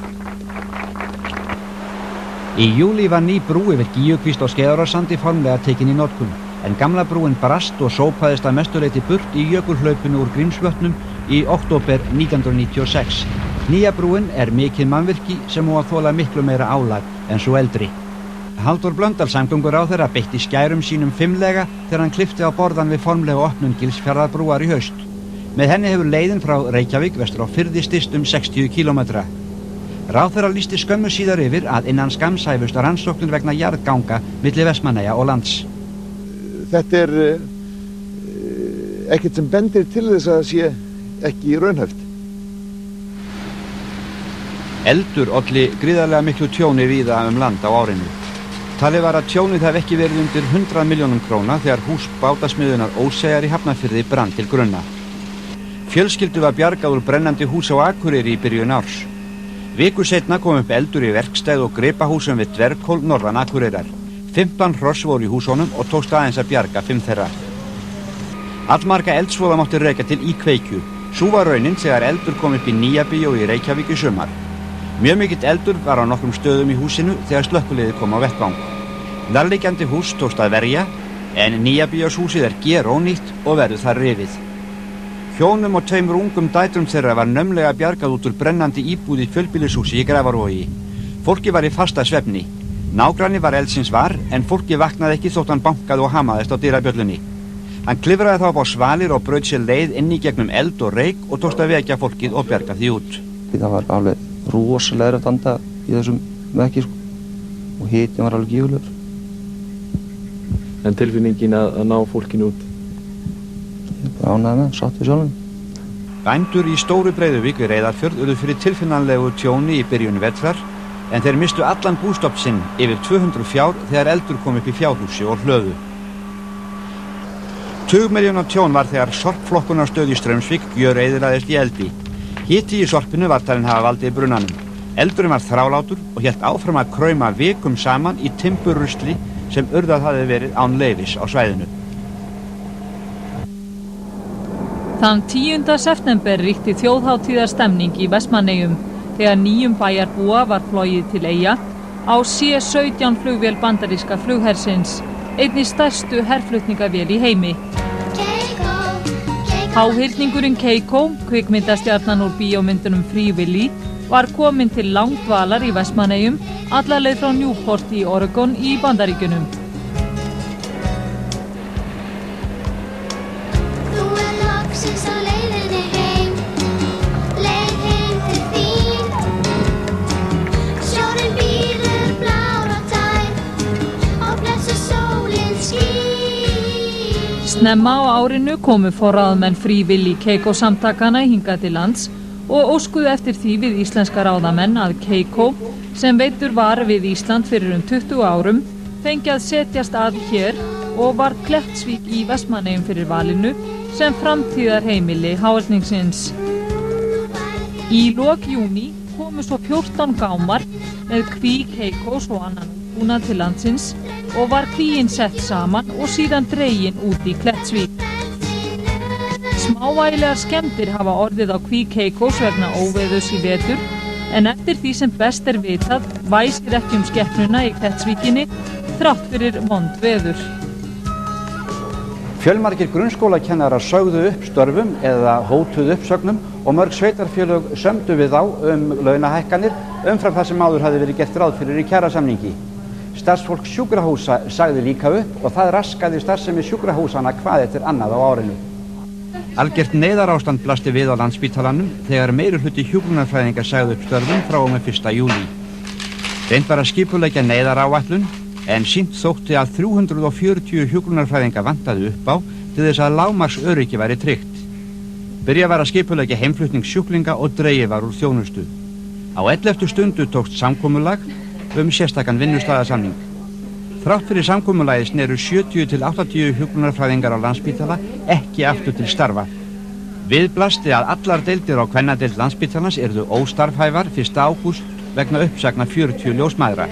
[SPEAKER 3] Í júlí var ný brú yfir Gígjukvísl og Skeiðarársandi formlega tekin í notkun, en gamla brúin brast og sópaðist að mestu leyti burt í jökulhlaupinu úr Grímsvötnum í október 1996. Nýja brúin mikið mannvirki sem á að þola miklu meira álag en svo eldri. Halldór Blöndal samgönguráðherra beitti skærum sínum fimlega þegar hann klippti á borðan við formlega opnun Gilsfjarðarbrúar í haust. Með henni hefur leiðin frá Reykjavík vestur á firði styst 60 km. Ráðherra lýsti skömmu síðar yfir að innan skamms hæfust rannsóknir vegna jarðganga milli Vestmannaeyja og lands.
[SPEAKER 28] Þetta ekkert sem bendir til þess að sé ekki raunhæft.
[SPEAKER 3] Eldur olli gríðarlega miklu tjóni víða land á árinu. Talið var að tjónið hef ekki verið undir 100 milljónum króna þegar hús bátasmiðjunar Óseyjar í Hafnarfirði brann til grunna. Fjölskyldu var bjargað úr brennandi hús á Akureyri í byrjun árs. Viku seinna kom upp eldur í verkstæð og gripahúsum við Dverghól norðan Akureyrar. 15 hross voru í húsunum og tókst aðeins að bjarga 5 þeirra. Allmarga eldsvoða mátti rekja til íkveikju. Sú var raunin þegar eldur kom upp í Nýja bíó í Reykjavík í sumar. Mjög mikill eldur var á nokkrum stöðum í húsinu þegar slökkviliðið kom á vettvang. Nærliggjandi hús tókst að verja, en Nýja bíóshúsið gerónýtt og verður þar rifið. Hjónum og 2 ungum dætrum þeirra var naumlega bjargað út úr brennandi íbúð í fjölbýlishúsi í Grafarvogi. Fólki var í fasta svefni. Nágranni var eldsins var, en fólki vaknaði ekki þótt hann bankaði og hamaðist á dyrabjöllunni. Hann klifraði þá upp á svalir og braut sér leið inn í gegnum eld og reyk og tókst að vekja fólkið og bjarga því út.
[SPEAKER 1] Það var alveg rosalega að standa í þessum vekki og hitinn var alveg gífurlegur.
[SPEAKER 5] En tilfinningin að ná fólkinu út?
[SPEAKER 1] Ég bara ánægði með, satt við sjálfum.
[SPEAKER 3] Bændur í Stóru Breiðuvík við Reyðarfjörð urðu fyrir tilfinnanlegu tjóni í byrjun vetrar, en þeir mistu allan bústofn sinn yfir 200 fjár þegar eldur kom upp í fjárhúsi og hlöðu. 20 milljóna tjón var þegar sorpflokkunarstöð í Straumsvík gjöreyðilaðist í eldi. Hiti í sorpinu var talinn hafa valdið brunanum. Eldurinn var þrálátur og hélt áfram að krauma vikum saman í timburrusli sem urðað hafði verið án leyfis á svæðinu.
[SPEAKER 24] Þann 10. september ríkti þjóðhátíðarstemning í Vestmannaeyjum þegar nýjum bæjarbúa var flogið til Eyja á C-17 flugvél bandaríska flughersins, einni stærstu herflutningavél í heimi. Háhyrningurinn Keiko, kvikmyndastjarnan úr bíómyndunum Free Willy, var komin til langdvalar í Vestmannaeyjum, alla leið frá Newport í Oregon í Bandaríkjunum. Snemma á árinu komu forráðamenn Free Willy Keiko samtakana hingað til lands og óskuðu eftir því við íslenska ráðamenn að Keiko, sem veiddur var við Ísland fyrir 20 árum, fengi að setjast að hér og varð Klettsvík í Vestmannaeyjum fyrir valinu sem framtíðarheimili háhyrningsins. Í lok júní komu svo 14 gámar með kví Keikos og annan útbúnað til landsins og var kvíinn sett saman og síðan dregin út í Klettsvík. Smávægilegar skemmdir hafa orðið á kví Keikos vegna óveðurs í vetur, en eftir því sem best vitað væsir ekki skepnuna í Klettsvíkinni þrátt fyrir vond veður.
[SPEAKER 3] Fjölmargir grunnskólakennarar sögðu upp störfum eða hótuðu uppsögnum og mörg sveitarfélög sömdu við þá launahækkanir umfram það sem áður hafði verið gert ráð fyrir í kjarasamningi. Starfsfólk sjúkrahúsa sagði líka upp og það raskaði starfsemi sjúkrahúsana hvað eftir annað á árinu. Algert neyðarástand blasti við á Landspítalanum þegar meirihluti hjúkrunarfræðinga sagði upp störfum frá og með 1. júlí. Reynt var að skipuleggja neyðaráætlun, en sýnt þótti að 340 hjúkrunarfræðinga vantaði upp á til þess að lágmarks öryggi væri tryggt. Byrjað var að skipuleggja heimflutning sjúklinga og dregið var úr þjónustu. Á 11. stundu tókst samkomulag sérstakan vinnustaðasamning. Þrátt fyrir samkomulagið sneru 70 til 80 hjúkrunarfræðingar á Landspítala ekki aftur til starfa. Við blasti að allar deildir á kvennadeild Landspítalans yrðu óstarfhæfar 1. ágúst vegna uppsagna 40 ljósmæðra.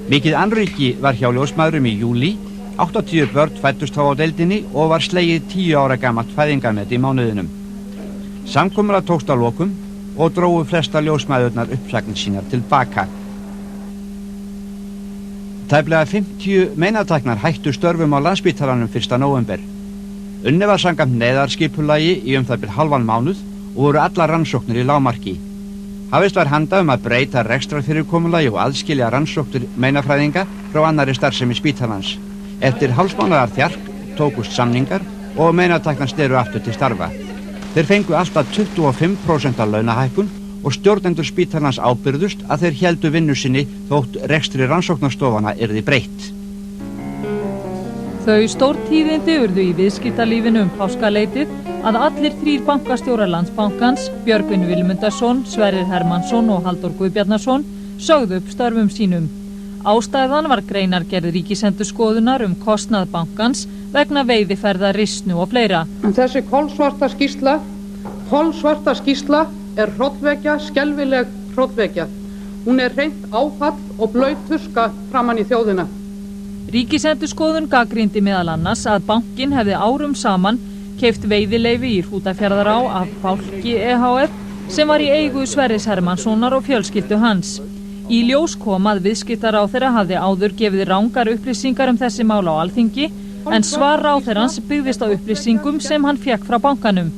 [SPEAKER 3] Mikið annríki var hjá ljósmæðrum í júlí, 80 börn fæddust þá á deildinni og var slegið 10 ára gamalt fæðingarmet í mánuðinum. Samkomulag tókst að lokum og drógu flesta ljósmæðurnar uppsagnir sínar tilbaka. Tæplega 50 meinatæknar hættu störfum á Landspítalanum 1. nóvember. Unnið var samkvæmt neyðarskipulagi í það bil halvan mánuð og voru allar rannsóknir í lágmarki. Hafist var handa að breyta rekstrarfyrirkomulagi og aðskilja rannsóknir meinafræðinga frá annarri starfsemi spítalans. Eftir hálfsmánaðar þjark tókust samningar og meinatæknar sneru aftur til starfa. Þeir fengu alltaf 25% af launahækkun og stjórnendur spítalans ábyrgðust að þeir héldu vinnu sinni þótt rekstri rannsóknarstofana yrði breytt.
[SPEAKER 24] Þau stórtíðindi urðu í viðskiptalífinu páskaleitið að allir 3 bankastjórar Landsbankans, Björgvin Vilmundarson, Sverrir Hermannsson og Halldór Guðbjarnason, sögðu upp störfum sínum. Ástæðan var greinargerð Ríkisendurskoðunar kostnað bankans vegna veiðiferða, risnu og fleira.
[SPEAKER 14] Þessi kolsvarta skýrsla er hrollvekja, skelfileg hrollvekja. Hún er hreint áfall og blaut tuska framan í þjóðina.
[SPEAKER 24] Ríkisendurskoðun gagnrýndi meðal annars að bankinn hefði árum saman keypt veiðileyfi í Hrútafjarðará af Fálki EHF sem var í eigu Sverris Hermannssonar og fjölskyldu hans. Í ljós kom að viðskiptaráðherra hafði áður gefið rangar upplýsingar þessi mál á Alþingi en svar ráðherrans byggðist á upplýsingum sem hann fékk frá bankanum.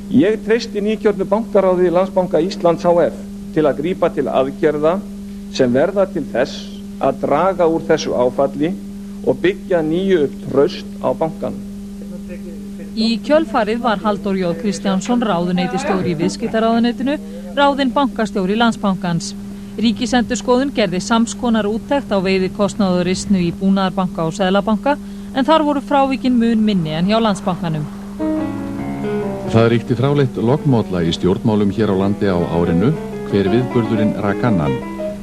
[SPEAKER 17] Ég treysti nýkjörnu bankaráði Landsbanka Íslands HF til að grípa til aðgerða sem verða til þess að draga úr þessu áfalli og byggja nýju upp traust á bankanum.
[SPEAKER 24] Í kjölfarið var Halldór J. Kristjánsson ráðuneytisstjóri í viðskiptaráðuneytinu ráðinn bankastjóri Landsbankans. Ríkisendurskoðun gerði samskonar úttekt á veiðikostnað og risnu í Búnaðarbanka og Seðlabanka en þar voru frávíkin mun minni en hjá Landsbankanum.
[SPEAKER 18] Það ríkti fráleitt lognmólla í stjórnmálum hér á landi á árinu, hver viðburðurinn Rakannan.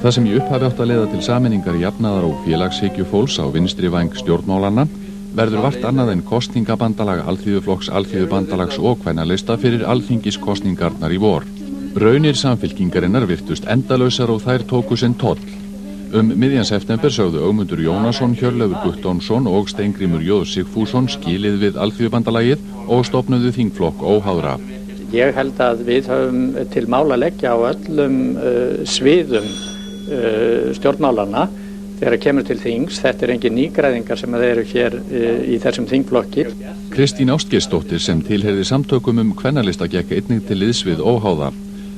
[SPEAKER 18] Það sem í upphafi átt að leiða til sameiningar jafnaðar og félagshyggju fólks á vinstri væng stjórnmálanna verður vart annað en kosningabandalag Alþýðuflokks, Alþýðubandalags og kvennalista fyrir alþingiskosningarnar í vor. Raunir samfylkingarinnar virtust endalausar og þær tóku sinn toll. Miðjan september sögðu Ögmundur Jónasson, Hjörleifur Guttormsson og Steingrímur J. Sigfússon skilið við Alþýðubandalagið og stofnuðu þingflokk óháðra.
[SPEAKER 19] Ég held að við höfum til mála leggja á öllum sviðum stjórnmálanna þegar kemur til þings. Þetta engin nýgræðingar sem þeir eru hér í þessum þingflokki.
[SPEAKER 18] Kristín Ástgeirsdóttir sem tilheyrði samtökum kvennalista gekk einnig til liðs við óháða.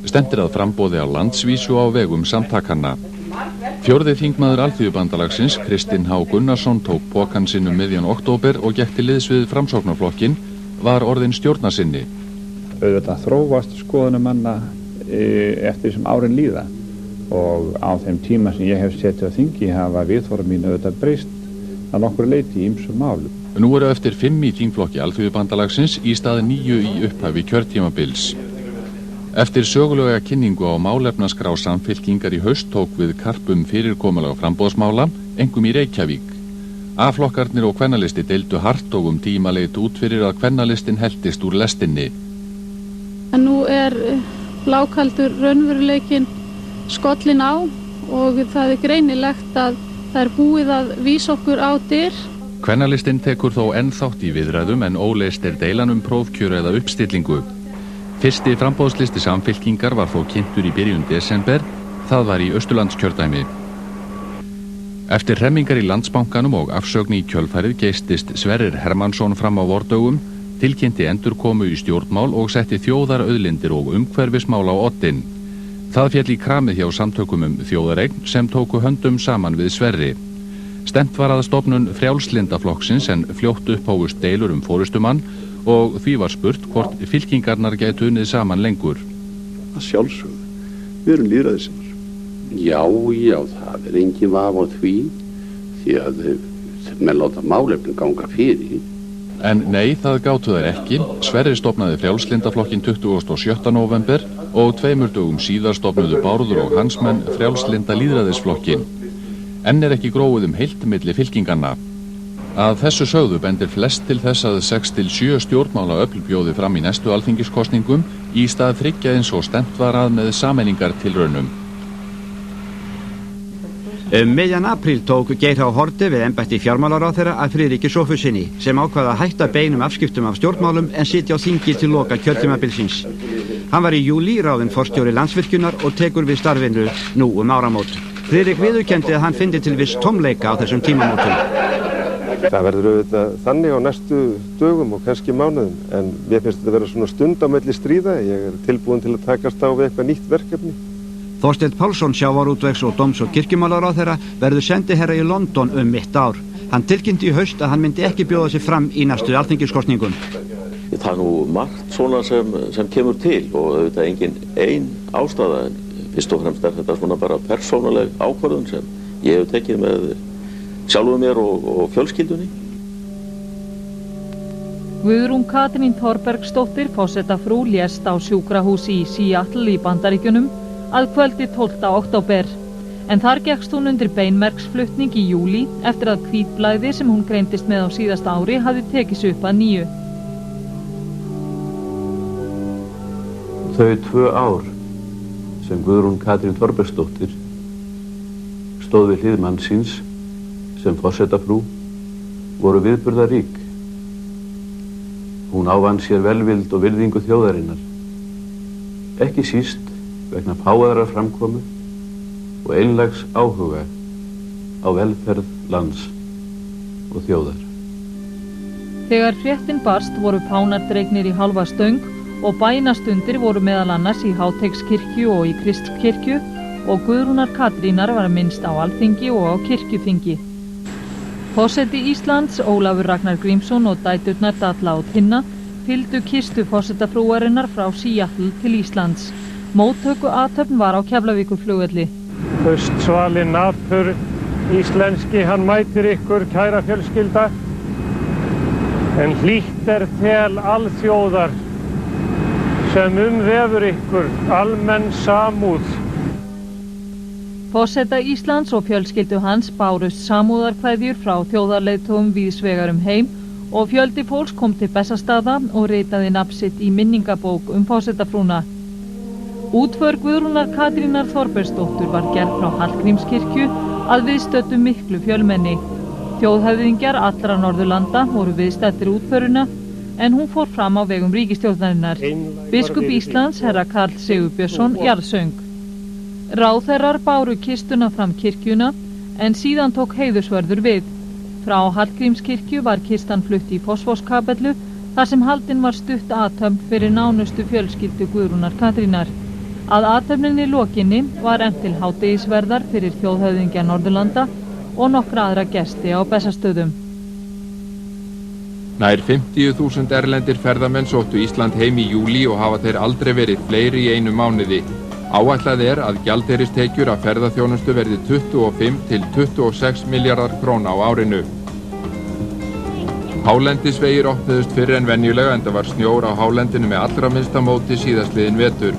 [SPEAKER 18] Stefnir að framboði á landsvísu á vegum samtakanna. Fjórði þingmaður Alþýðubandalagsins, Kristinn H. Gunnarsson, tók pokann sinn miðjan október og gekk til liðs við Framsóknarflokkin, var orðinn stjórnarsinni.
[SPEAKER 20] Auðvitað þróast skoðunum manna eftir sem árin líða og á þeim tíma sem ég hef setið á þingi hafa viðhorf mín auðvitað breyst að nokkru leyti í ýmsum málum.
[SPEAKER 18] Nú eru eftir 5 í þingflokki Alþýðubandalagsins í stað 9 í upphafi kjörtímabils. Eftir sögulega kynningu á málefnaskrá samfylkingar í haust tók við karpum fyrirkomulega framboðsmála, engum í Reykjavík. A-flokkarnir og kvennalisti deildu hart og tíma leit út fyrir að kvennalistin heltist úr lestinni.
[SPEAKER 21] En nú blákaldur raunveruleikinn skollin á og það greinilegt að það búið að vísa okkur á dyr.
[SPEAKER 18] Kvennalistin tekur þó enn þátt í viðræðum en óleist deilan prófkjör eða uppstillingu. Fyrsti framboðslisti samfylkingar var þó kynntur í byrjun desember, það var í Austurlandskjördæmi. Eftir hremmingar í Landsbankanum og afsögn í kjölfarið geystist Sverrir Hermannsson fram á vordögum, tilkynnti endurkomu í stjórnmál og setti þjóðarauðlindir og umhverfismál á oddinn. Það féll í kramið hjá samtökum þjóðareign sem tóku höndum saman við Sverri. Stefnt var að stofnun Frjálslyndaflokksins en fljótt upphófust deilur forystumann og því var spurt hvort fylkingarnar gætu unnið saman lengur.
[SPEAKER 22] Að sjálfsögðu, við erum lýðræðissinnar.
[SPEAKER 23] Já, það engin vafi á því að menn láta málefnin ganga fyrir.
[SPEAKER 18] En nei, það gátu þær ekki. Sverrir stofnaði Frjálslyndaflokkin 27. november og 2 dögum síðar stofnuðu Bárður og hans menn Frjálslynda lýðræðisflokkin. Enn ekki gróið heilt milli fylkinganna. Að þessu sögðu bendir flest til þess að 6-7 stjórnmála öfl bjóði fram í næstu alþingiskosningum í stað 3 eins og stefnt var að með sameiningartilraunum.
[SPEAKER 3] Miðjan apríl tók Geir H. Haarde við embætti fjármálaráðherra að Friðriki Sophussyni sem ákvað að hætta beinum afskiptum af stjórnmálum en sitja á þingi til loka kjörtímabilsins. Hann var í júlí ráðinn forstjóri Landsvirkjunar og tekur við starfinu nú áramót. Friðrik viðurkenndi að hann fyndi til viss tómleika á þessum tímamótum.
[SPEAKER 25] Það verður auðvitað þannig á næstu dögum og kannski mánuðum, en mér finnst þetta að vera svona stund á milli stríða. Ég tilbúin til að takast á við eitthvað nýtt verkefni
[SPEAKER 3] Þorsteinn Pálsson, sjávarútvegs- og dóms- og kirkjumálaráðherra, verður sendiherra í London 1 ár. Hann tilkynnti í haust að hann myndi ekki bjóða sig fram í næstu alþingiskosningum.
[SPEAKER 2] Það er nú margt svona sem kemur til og auðvitað engin ein ástæða, en fyrst og fremst þetta svona bara persónuleg ákvörðun sem ég hef tekið með sjálfum mér og fjölskyldunni.
[SPEAKER 24] Guðrún Katrín Þorbergsdóttir, forsetafrú, lést á sjúkrahúsi í Seattle í Bandaríkjunum að kvöldi 12. október. En þar gekkst hún undir beinmergsflutning í júlí eftir að hvítblæði sem hún greindist með á síðasta ári hafði tekið sig upp að nýju.
[SPEAKER 2] Þau 2 ár sem Guðrún Katrín Þorbergsdóttir stóð við hlið manns síns sem forsetafrú voru viðburðarík. Hún ávann sér velvild og virðingu þjóðarinnar, ekki síst vegna fáaðrar framkomu og einlægs áhuga á velferð lands og þjóðar.
[SPEAKER 24] Þegar fréttin barst voru fánar dregnir í hálfa stöng og bænastundir voru meðal annars í Háteigskirkju og í Kristkirkju og Guðrúnar Katrínar var minnst á Alþingi og á Kirkjuþingi. Forseti Íslands, Ólafur Ragnar Grímsson og dæturnar Dalla og Tinna fylgdu kistu forsetafrúarinnar frá Seattle til Íslands. Móttökuathöfn var á Keflavíkurflugvelli.
[SPEAKER 13] Haustsvalinn napur íslenski, hann mætir ykkur, kæra fjölskylda, en hlýtt þel alþjóðar sem vefur ykkur almenn samúð.
[SPEAKER 24] Forseta Íslands og fjölskyldu hans bárust samúðarkveðjur frá þjóðarleiðtogum víðs vegar heim og fjöldi fólks kom til Bessastaða og ritaði nafn sitt í minningabók forsetafrúna. Útför Guðrúnar Katrínar Þorbergsdóttur var gerð frá Hallgrímskirkju að viðstöddu miklu fjölmenni. Þjóðhöfðingjar allra Norðurlanda voru viðstættir útföruna en hún fór fram á vegum ríkisstjórnarinnar. Biskup Íslands, herra Karl Sigurbjörnsson, jarðsöng. Ráðherrar báru kistuna fram kirkjuna en síðan tók heiðursvörður við. Frá Hallgrímskirkju var kistan flutt í Fossvogskapellu þar sem haldin var stutt athöfn fyrir nánustu fjölskyldu Guðrúnar Katrínar. Að athöfninni lokinni var efnt til hádegisverðar fyrir þjóðhöfðingja Norðurlanda og nokkra aðra gesti á Bessastöðum.
[SPEAKER 4] Nær 50.000 erlendir ferðamenn sóttu Ísland heim í júlí og hafa þeir aldrei verið fleiri í einu mánuði. Áætlað að gjaldeyristekjur af ferðaþjónustu verði 25 til 26 milljarðar króna á árinu. Hálendisvegir opnuðust fyrr en venjulega enda var snjór á hálendinu með allra minnsta móti síðastliðin vetur.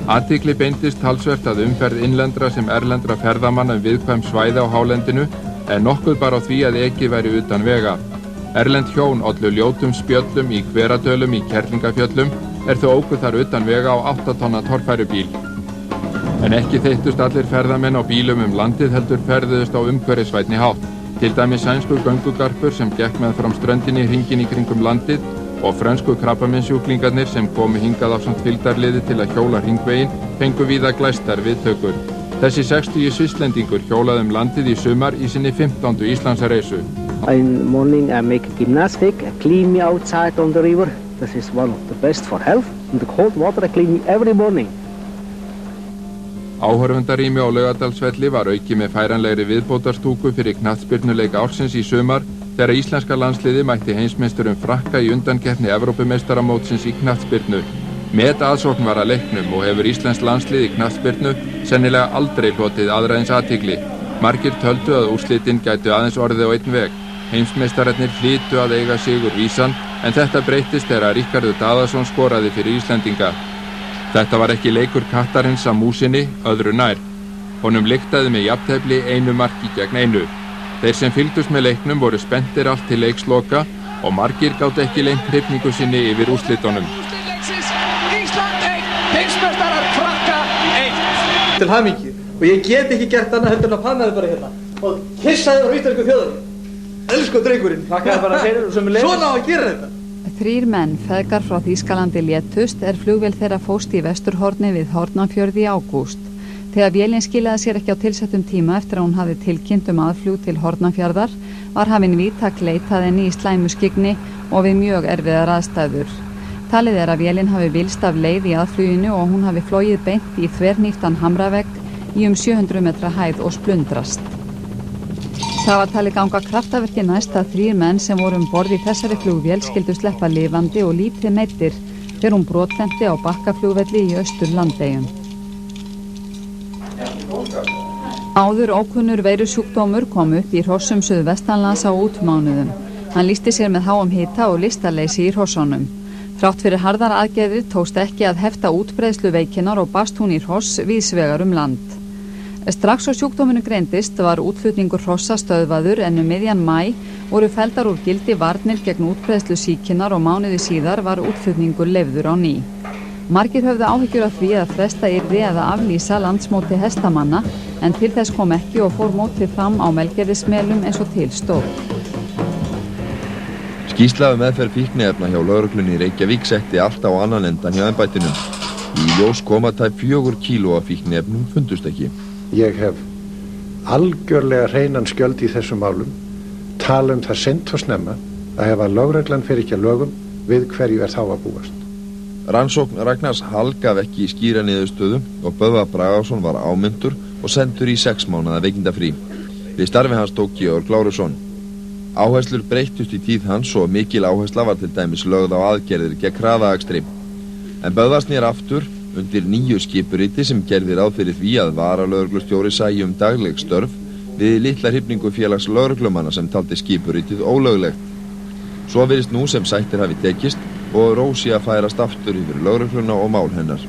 [SPEAKER 4] Athygli beindist talsvert að umferð innlendra sem erlendra ferðamanna viðkvæm svæði á hálendinu en nokkuð bara á því að ekið væri utan vega. Erlend hjón ollu ljótum spjöllum í Hveradölum í Kerlingafjöllum þau óku þar utan vega á 8 tonna torfærubíl. En ekki þeyttust allir ferðamenn á bílum landið heldur ferðuðust á umhverfisvænni hátt. Til dæmis sænsku göngugarpur sem gekk með fram ströndinni hringinn í kringum landið og frönsku krabbameinssjúklingarnir sem komu hingað ásamt fylgdarliði til að hjóla hringveginn fengu víða glæstar viðtökur. Þessi 60 svisslendingur hjólaði landið í sumar í sinni 15. Íslandsreisu.
[SPEAKER 6] In the morning I make gymnastic, I clean me outside on the river. This is one of the best for health. In the cold water I clean me every morning.
[SPEAKER 4] Áhorfundarými á Laugardalsvelli var aukið með færanlegri viðbótarstúku fyrir knattspyrnuleik ársins í sumar þegar íslenska landsliði mætti heimsmeisturum Frakka í undankeppni Evrópumeistaramótsins í knattspyrnu. Met aðsókn var að leiknum og hefur íslenskt landslið í knattspyrnu sennilega aldrei hlotið aðra eins athygli. Margir töldu að úrslitin gætu aðeins orðið á einn veg. Heimsmeistararnir hlytu að eiga sigur vísan en þetta breyttist þegar Ríkharður Daðason skoraði fyrir Íslendinga. Þetta var ekki leikur kattarins að músinni, öðru nær. Honum lyktaði með jafntefli 1 marki gegn 1. Þeir sem fylgdust með leiknum voru spenntir allt til leiksloka og margir gátu ekki leynt hrifningu sinni yfir úrslitunum.
[SPEAKER 7] Ísland 1, heimsmeistarar Frakka 1.
[SPEAKER 8] Til hamingju og ég get ekki gert annað heldur en að panna þið bara hérna og kissa þið á íslensku þjóðinni. Elsku drengurinn, þakkaði bara þeir sem leið. Svona á að gera þetta.
[SPEAKER 9] 3 menn, feðgar frá Þýskalandi létust flugvél þeirra fórst í Vesturhorni við Hornafjörð í ágúst. Þegar vélin skilaði sér ekki á tilsettum tíma eftir að hún hafði tilkynnt aðflug til Hornafjarðar var hafin víðtæk leit að henni í slæmu skyggni og við mjög erfiðar aðstæður. Talið að vélin hafi vilst af leið í aðfluginu og hún hafi flogið beint í þverhníptan hamravegg í 700 metra hæð og splundrast. Það var talið ganga kraftaverki næst að 3 menn sem voru borð í þessari flugvél skyldu sleppa lifandi og lítið meiddir þegar hún brotlenti á Bakkaflugvelli í Austur-Landeyjum. Áður ókunnur veirusjúkdómur kom upp í hrossum suðvestanlands á útmánuðum. Hann lýsti sér með háum hita og lystarleysi í hrossunum. Þrátt fyrir harðar aðgerðir tókst ekki að hefta útbreiðslu veikinnar og barst hún í hross víðsvegar land. Strax og sjúkdóminu greindist var útflutningur hrossa stöðvaður en miðjan maí voru felldar úr gildi varnir gegn útbreiðslu sýkinnar og mánuði síðar var útflutningur leyfður á ný. Margir höfðu áhyggjur af því að fresta yrði eða aflýsa landsmóti hestamanna en til þess kom ekki og fór mótið fram á Melgerðismelum eins og til stóð.
[SPEAKER 10] Skýrsla meðferð fíkniefna hjá lögreglunni í Reykjavík setti allt á annan endan hjá embættinu. Í ljós kom að tæp 4 kíló af fíkniefnum fundust ekki.
[SPEAKER 11] Ég hef algjörlega hreinan skjöld í þessum málum, tala það seint og snemma að ef að lögreglan fer ekki að lögum, við hverju þá að búast.
[SPEAKER 10] Rannsókn Ragnars Hall gaf ekki skýra niðurstöðu og Böðvar Bragason var ámyntur og sendur í 6 mánaða veikindafrí. Við starfi hans tók Georg Lárusson. Áherslur breyttust í tíð hans og mikil áhersla var til dæmis lögð á aðgerðir gegn hraðaakstri. En Böðvar snýr aftur undir 9 skipuríti sem gerði ráð fyrir því að varalögreglustjóri sæi dagleg störf við litla hrifningu félags lögreglumanna sem taldi skipurítið ólöglegt. Svo virðist nú sem sættir hafi tekist og Rósi að færast aftur yfir lögregluna og mál hennar.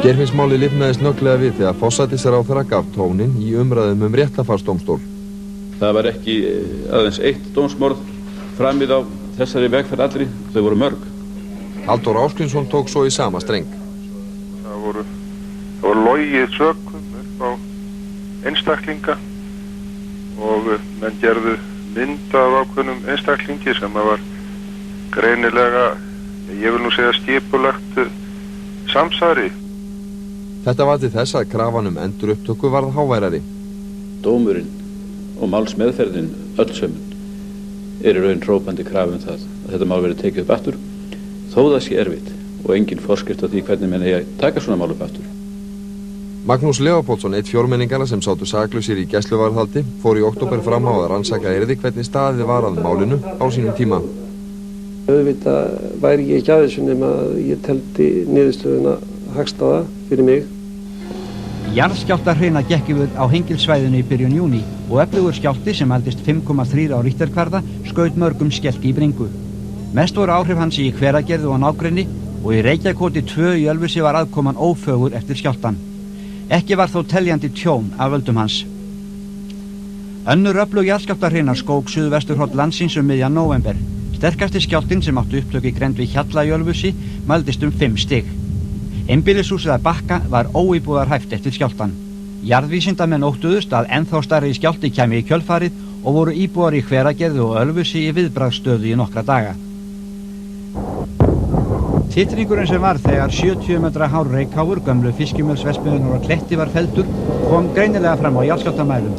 [SPEAKER 10] Geirfinnsmáli lifnaði snögglega við þegar forsætisráðherra gaf tóninn í umræðum réttarfarsdómstól.
[SPEAKER 12] Það var ekki aðeins eitt dómsmorð framið á þessari vegferð allri, þau voru mörg.
[SPEAKER 10] Halldór Ásgrímsson tók svo í sama streng.
[SPEAKER 15] Það voru logið sökum upp á einstaklinga og menn gerðu mynd af ákveðnum einstaklingi sem var greinilega, ég vil nú segja skipulagt samsæri.
[SPEAKER 10] Þetta var til þess að krafan endurupptöku varð háværari.
[SPEAKER 12] Dómurinn og málsmeðferðin öll sömum í raun hrópandi krafum það að þetta mál verið tekið upp aftur þó það sé erfitt og engin forskrift á því hvernig menn eigi að taka svona mál upp aftur.
[SPEAKER 10] Magnús Leópoldsson, einn fjórmenningana sem sátu saklausir í gæsluvarðhaldi, fór í október fram á að rannsaka yrði hvernig staðið var að málinu á sínum tíma.
[SPEAKER 16] Auðvitað væri ég ekki að þessu nema að ég teldi niðurstöðuna hagstæða fyrir mig.
[SPEAKER 3] Jarðskjálftahrina gekk yfir á Hengilssvæðinu í byrjun júní og öflugur skjálfti sem mældist 5,3 á Richterkvarða skaut mörgum skelk í bringu. Mest voru áhrif hans í Hveragerði og nágrenni og í Reykjakoti 2 í Ölfusi var aðkoman ófögur eftir skjálftan. Ekki var þó teljandi tjón af völdum hans. Önnur öflug jarðskjálftahrina skók suðvesturhorn landsins miðjan nóvember. Sterkasti skjálftinn sem áttu upptök í grennd við Hjalla í Ölfusi mældist 5 stig. Einbýlishúsið að Bakka var óíbúðarhæft eftir skjálftan. Jarðvísindamenn óttuðust að ennþá stærri skjálfti kæmi í kjölfarið og voru íbúar í Hveragerði og Ölfusi í viðbragðsstöðu í nokkra daga. Titringurinn sem var þegar 70 metra hár reykháfur gömlu fiskimjölsverksmiðjunnar á Kletti var felldur kom greinilega fram á jarðskjálftamælum.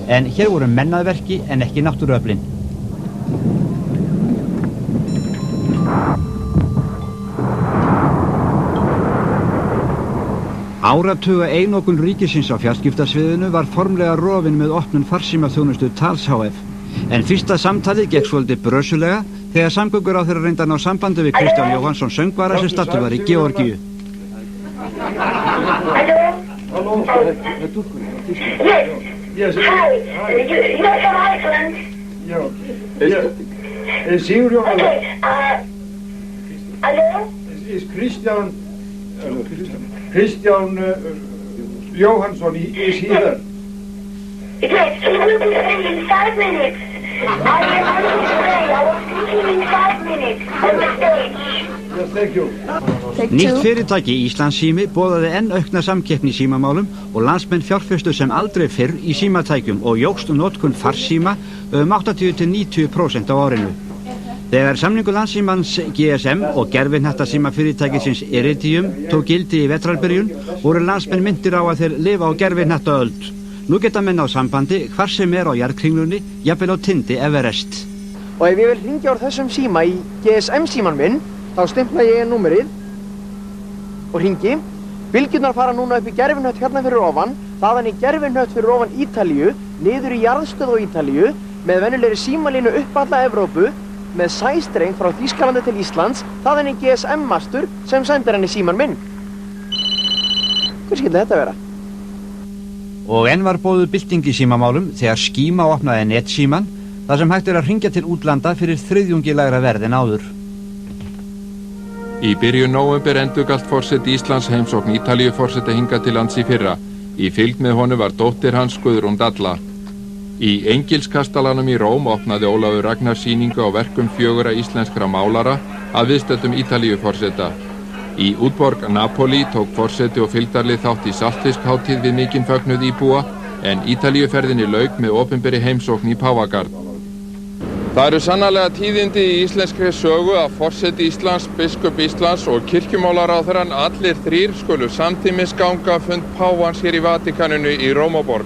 [SPEAKER 3] En hér voru mennaðverki en ekki náttúruöflin. Áratuga einokun ríkisins á fjarskiptasviðinu var formlega rofin með opnun farsímaþjónustu Tals hf. En fyrsta samtalið gekk svolítið brösulega þegar samgönguráðherra reyndi að ná sambandi við Kristján Jóhannsson söngvara sem staddur var í Georgíu.
[SPEAKER 26] Hello? Yes. Hi. You're from Iceland?
[SPEAKER 27] Yeah. Is Sigurjón...
[SPEAKER 26] Okay, hello?
[SPEAKER 27] Is Kristján Jóhannsson, is he there?
[SPEAKER 26] Yes, he will be ready in 5 minutes. I was thinking in 5 minutes on the stage.
[SPEAKER 27] Yes, thank you.
[SPEAKER 3] Nýtt fyrirtæki Íslandssími boðaði enn aukna samkeppni í símamálum og landsmenn fjárfestu sem aldrei fyrr í símatækjum og jókst notkun farsíma 80–90% á árinu. Þegar samningur Landssímans GSM og gervihnattasíma fyrirtækisins Iridium tók gildi í vetrarbyrjun voru landsmenn myndir á að þeir lifa á gervihnattaöld. Nú geta menn á sambandi hvar sem á jarðkringlunni, jafnvel á tindi Everest.
[SPEAKER 28] Og ef ég vil hringja úr þessum síma í GSM síman minn, þá stempla ég númerið og hringi. Bylgjurnar fara núna upp í gerfinhött hérna fyrir ofan, þaðan í gerfinhött fyrir ofan Ítalíu, niður í jarðstöð á Ítalíu, með venjulegri símalínu upp alla Evrópu, með sæstreng frá Þýskalandi til Íslands, þaðan í GSM-mastur sem sendir hann í síman minn. Hvað skildi þetta vera?
[SPEAKER 3] Og enn var boðuð bylting í símamálum þegar Skíma opnaði netsíman, þar sem hægt að hringja til útlanda fyrir þriðjungi lægra verð en áður.
[SPEAKER 4] Í byrjun nóvember endurgalt forseti Íslands heimsókn Ítalíu forseta hingað til lands í fyrra. Í fylgd með honum var dóttir hans Guðrún Dalla. Í Engilskastalanum í Róm opnaði Ólafur Ragnar sýningu á verkum 4 íslenskra málara að viðstöddum Ítalíu forseta. Í útborg Napoli tók forseti og fylgdarlið þátt í saltfiskhátíð við mikinn fögnuð íbúa, en Ítalíuferðinni lauk með opinberi heimsókn í Páfagarð. Það eru sannarlega tíðindi í íslenskri sögu að forseti Íslands, biskup Íslands og kirkjumálaráðherrann allir 3 skulu samtímis ganga fund páfans hér í Vatíkaninu í Rómaborg.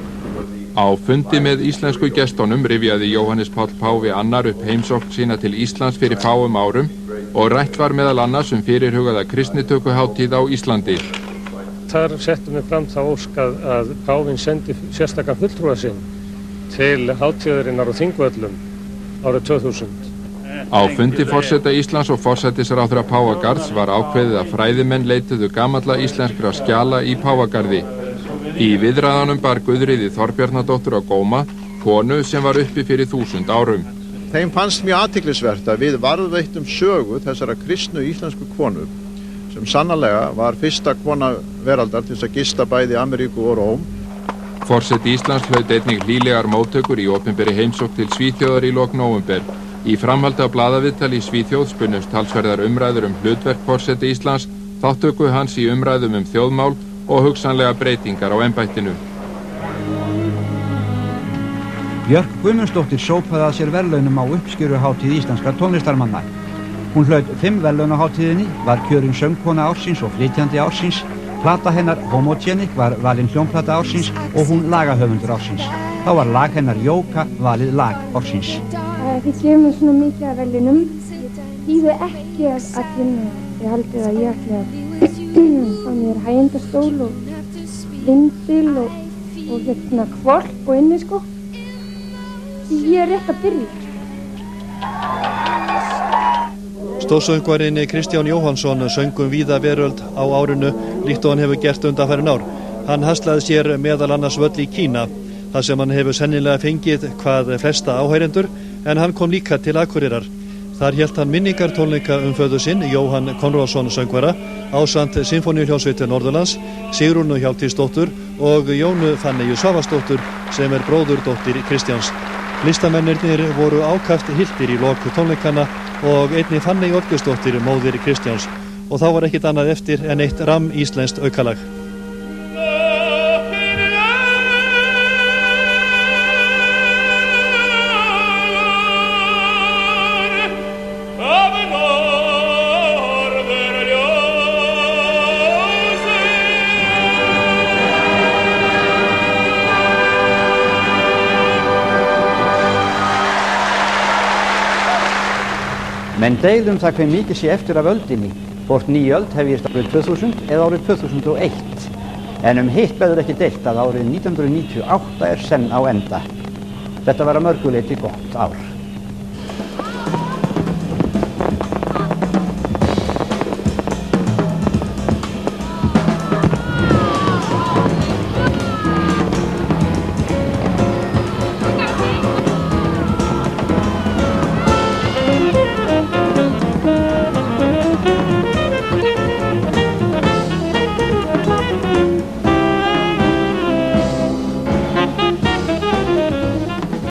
[SPEAKER 4] Á fundi með íslensku gestunum rifjaði Jóhannes Páll páfi annar upp heimsókn sína til Íslands fyrir fáum árum og rætt var meðal annars fyrirhugaða kristnitökuhátíð á Íslandi.
[SPEAKER 13] Þar settum við fram þá ósk að páfinn sendi sérstakan fulltrúa sinn til hátíðarinnar á Þingvöllum árið 2000.
[SPEAKER 4] Á fundi forseta Íslands og forsætisráðherra Páfagarðs var ákveðið að fræðimenn leituðu gamalla íslenskra skjala í Páfagarði. Í viðræðanum bar Guðríði Þorbjarnardóttur á góma, konu sem var uppi fyrir 1000 árum.
[SPEAKER 1] Þeim fannst mjög athyglisvert að við varðveittum sögu þessara kristnu íslensku konu, sem sannarlega var fyrsta kona veraldar til að gista bæði Ameríku og Róm.
[SPEAKER 4] Forseti Íslands hlaut einnig hlýlegar móttökur í opinberi heimsókn til Svíþjóðar í lok nóvember. Í framhaldi af blaðaviðtali í Svíþjóð spunnust talsverðar umræður hlutverk forseti Íslands, þátttöku hans í umræðum þjóðmál og hugsanlega breytingar á embættinu.
[SPEAKER 3] Björk Guðmundsdóttir sópaði að sér verðlaunum á uppskeruhátíð íslenskra tónlistarmanna. Hún hlaut 5 verðlaun á hátíðinni, var kjörin söngkona ársins og flytjandi ársins. Plata hennar Homogenic var valin hljómplata ársins og hún lagahöfundur ársins. Þá var lag hennar Jóka valið lag ársins.
[SPEAKER 5] Þið gefum mér svona mikið af verðlaunum. Þýðu ekki að vinna. Ég haldi að ég ætli að fá mér hægjendastól og vindil og hvolp og inni sko. Því ég er rétt að byrja.
[SPEAKER 14] Stórsöngvarinn Kristján Jóhannsson söng víða veröld á árinu líkt og hann hefur gert undanfarin ár. Hann haslaði sér meðal annars völl í Kína, þar sem hann hefur sennilega fengið hvað flesta áheyrendur, en hann kom líka til Akureyrar. Þar hélt hann minningartónleika föður sinn, Jóhann Konráðsson söngvara, ásamt Sinfóníuhljómsveit Norðurlands, Sigrúnu Hjálmtýsdóttur og Jónu Fanneyju Svavarsdóttur sem bróðurdóttir Kristjáns. Listamennirnir voru ákaft hylltir í lok tónleikana og einnig Fanney Olgusdóttir móðir Kristjáns, og þá var ekkert annað eftir en eitt íslenskt aukalag.
[SPEAKER 3] Menn deilum það hve mikið sé eftir af öldinni, hvort ný öld hefjist árið 2000 eða árið 2001. En hitt verður ekki deilt að árið 1998 senn á enda. Þetta var að mörgu leyti gott ár.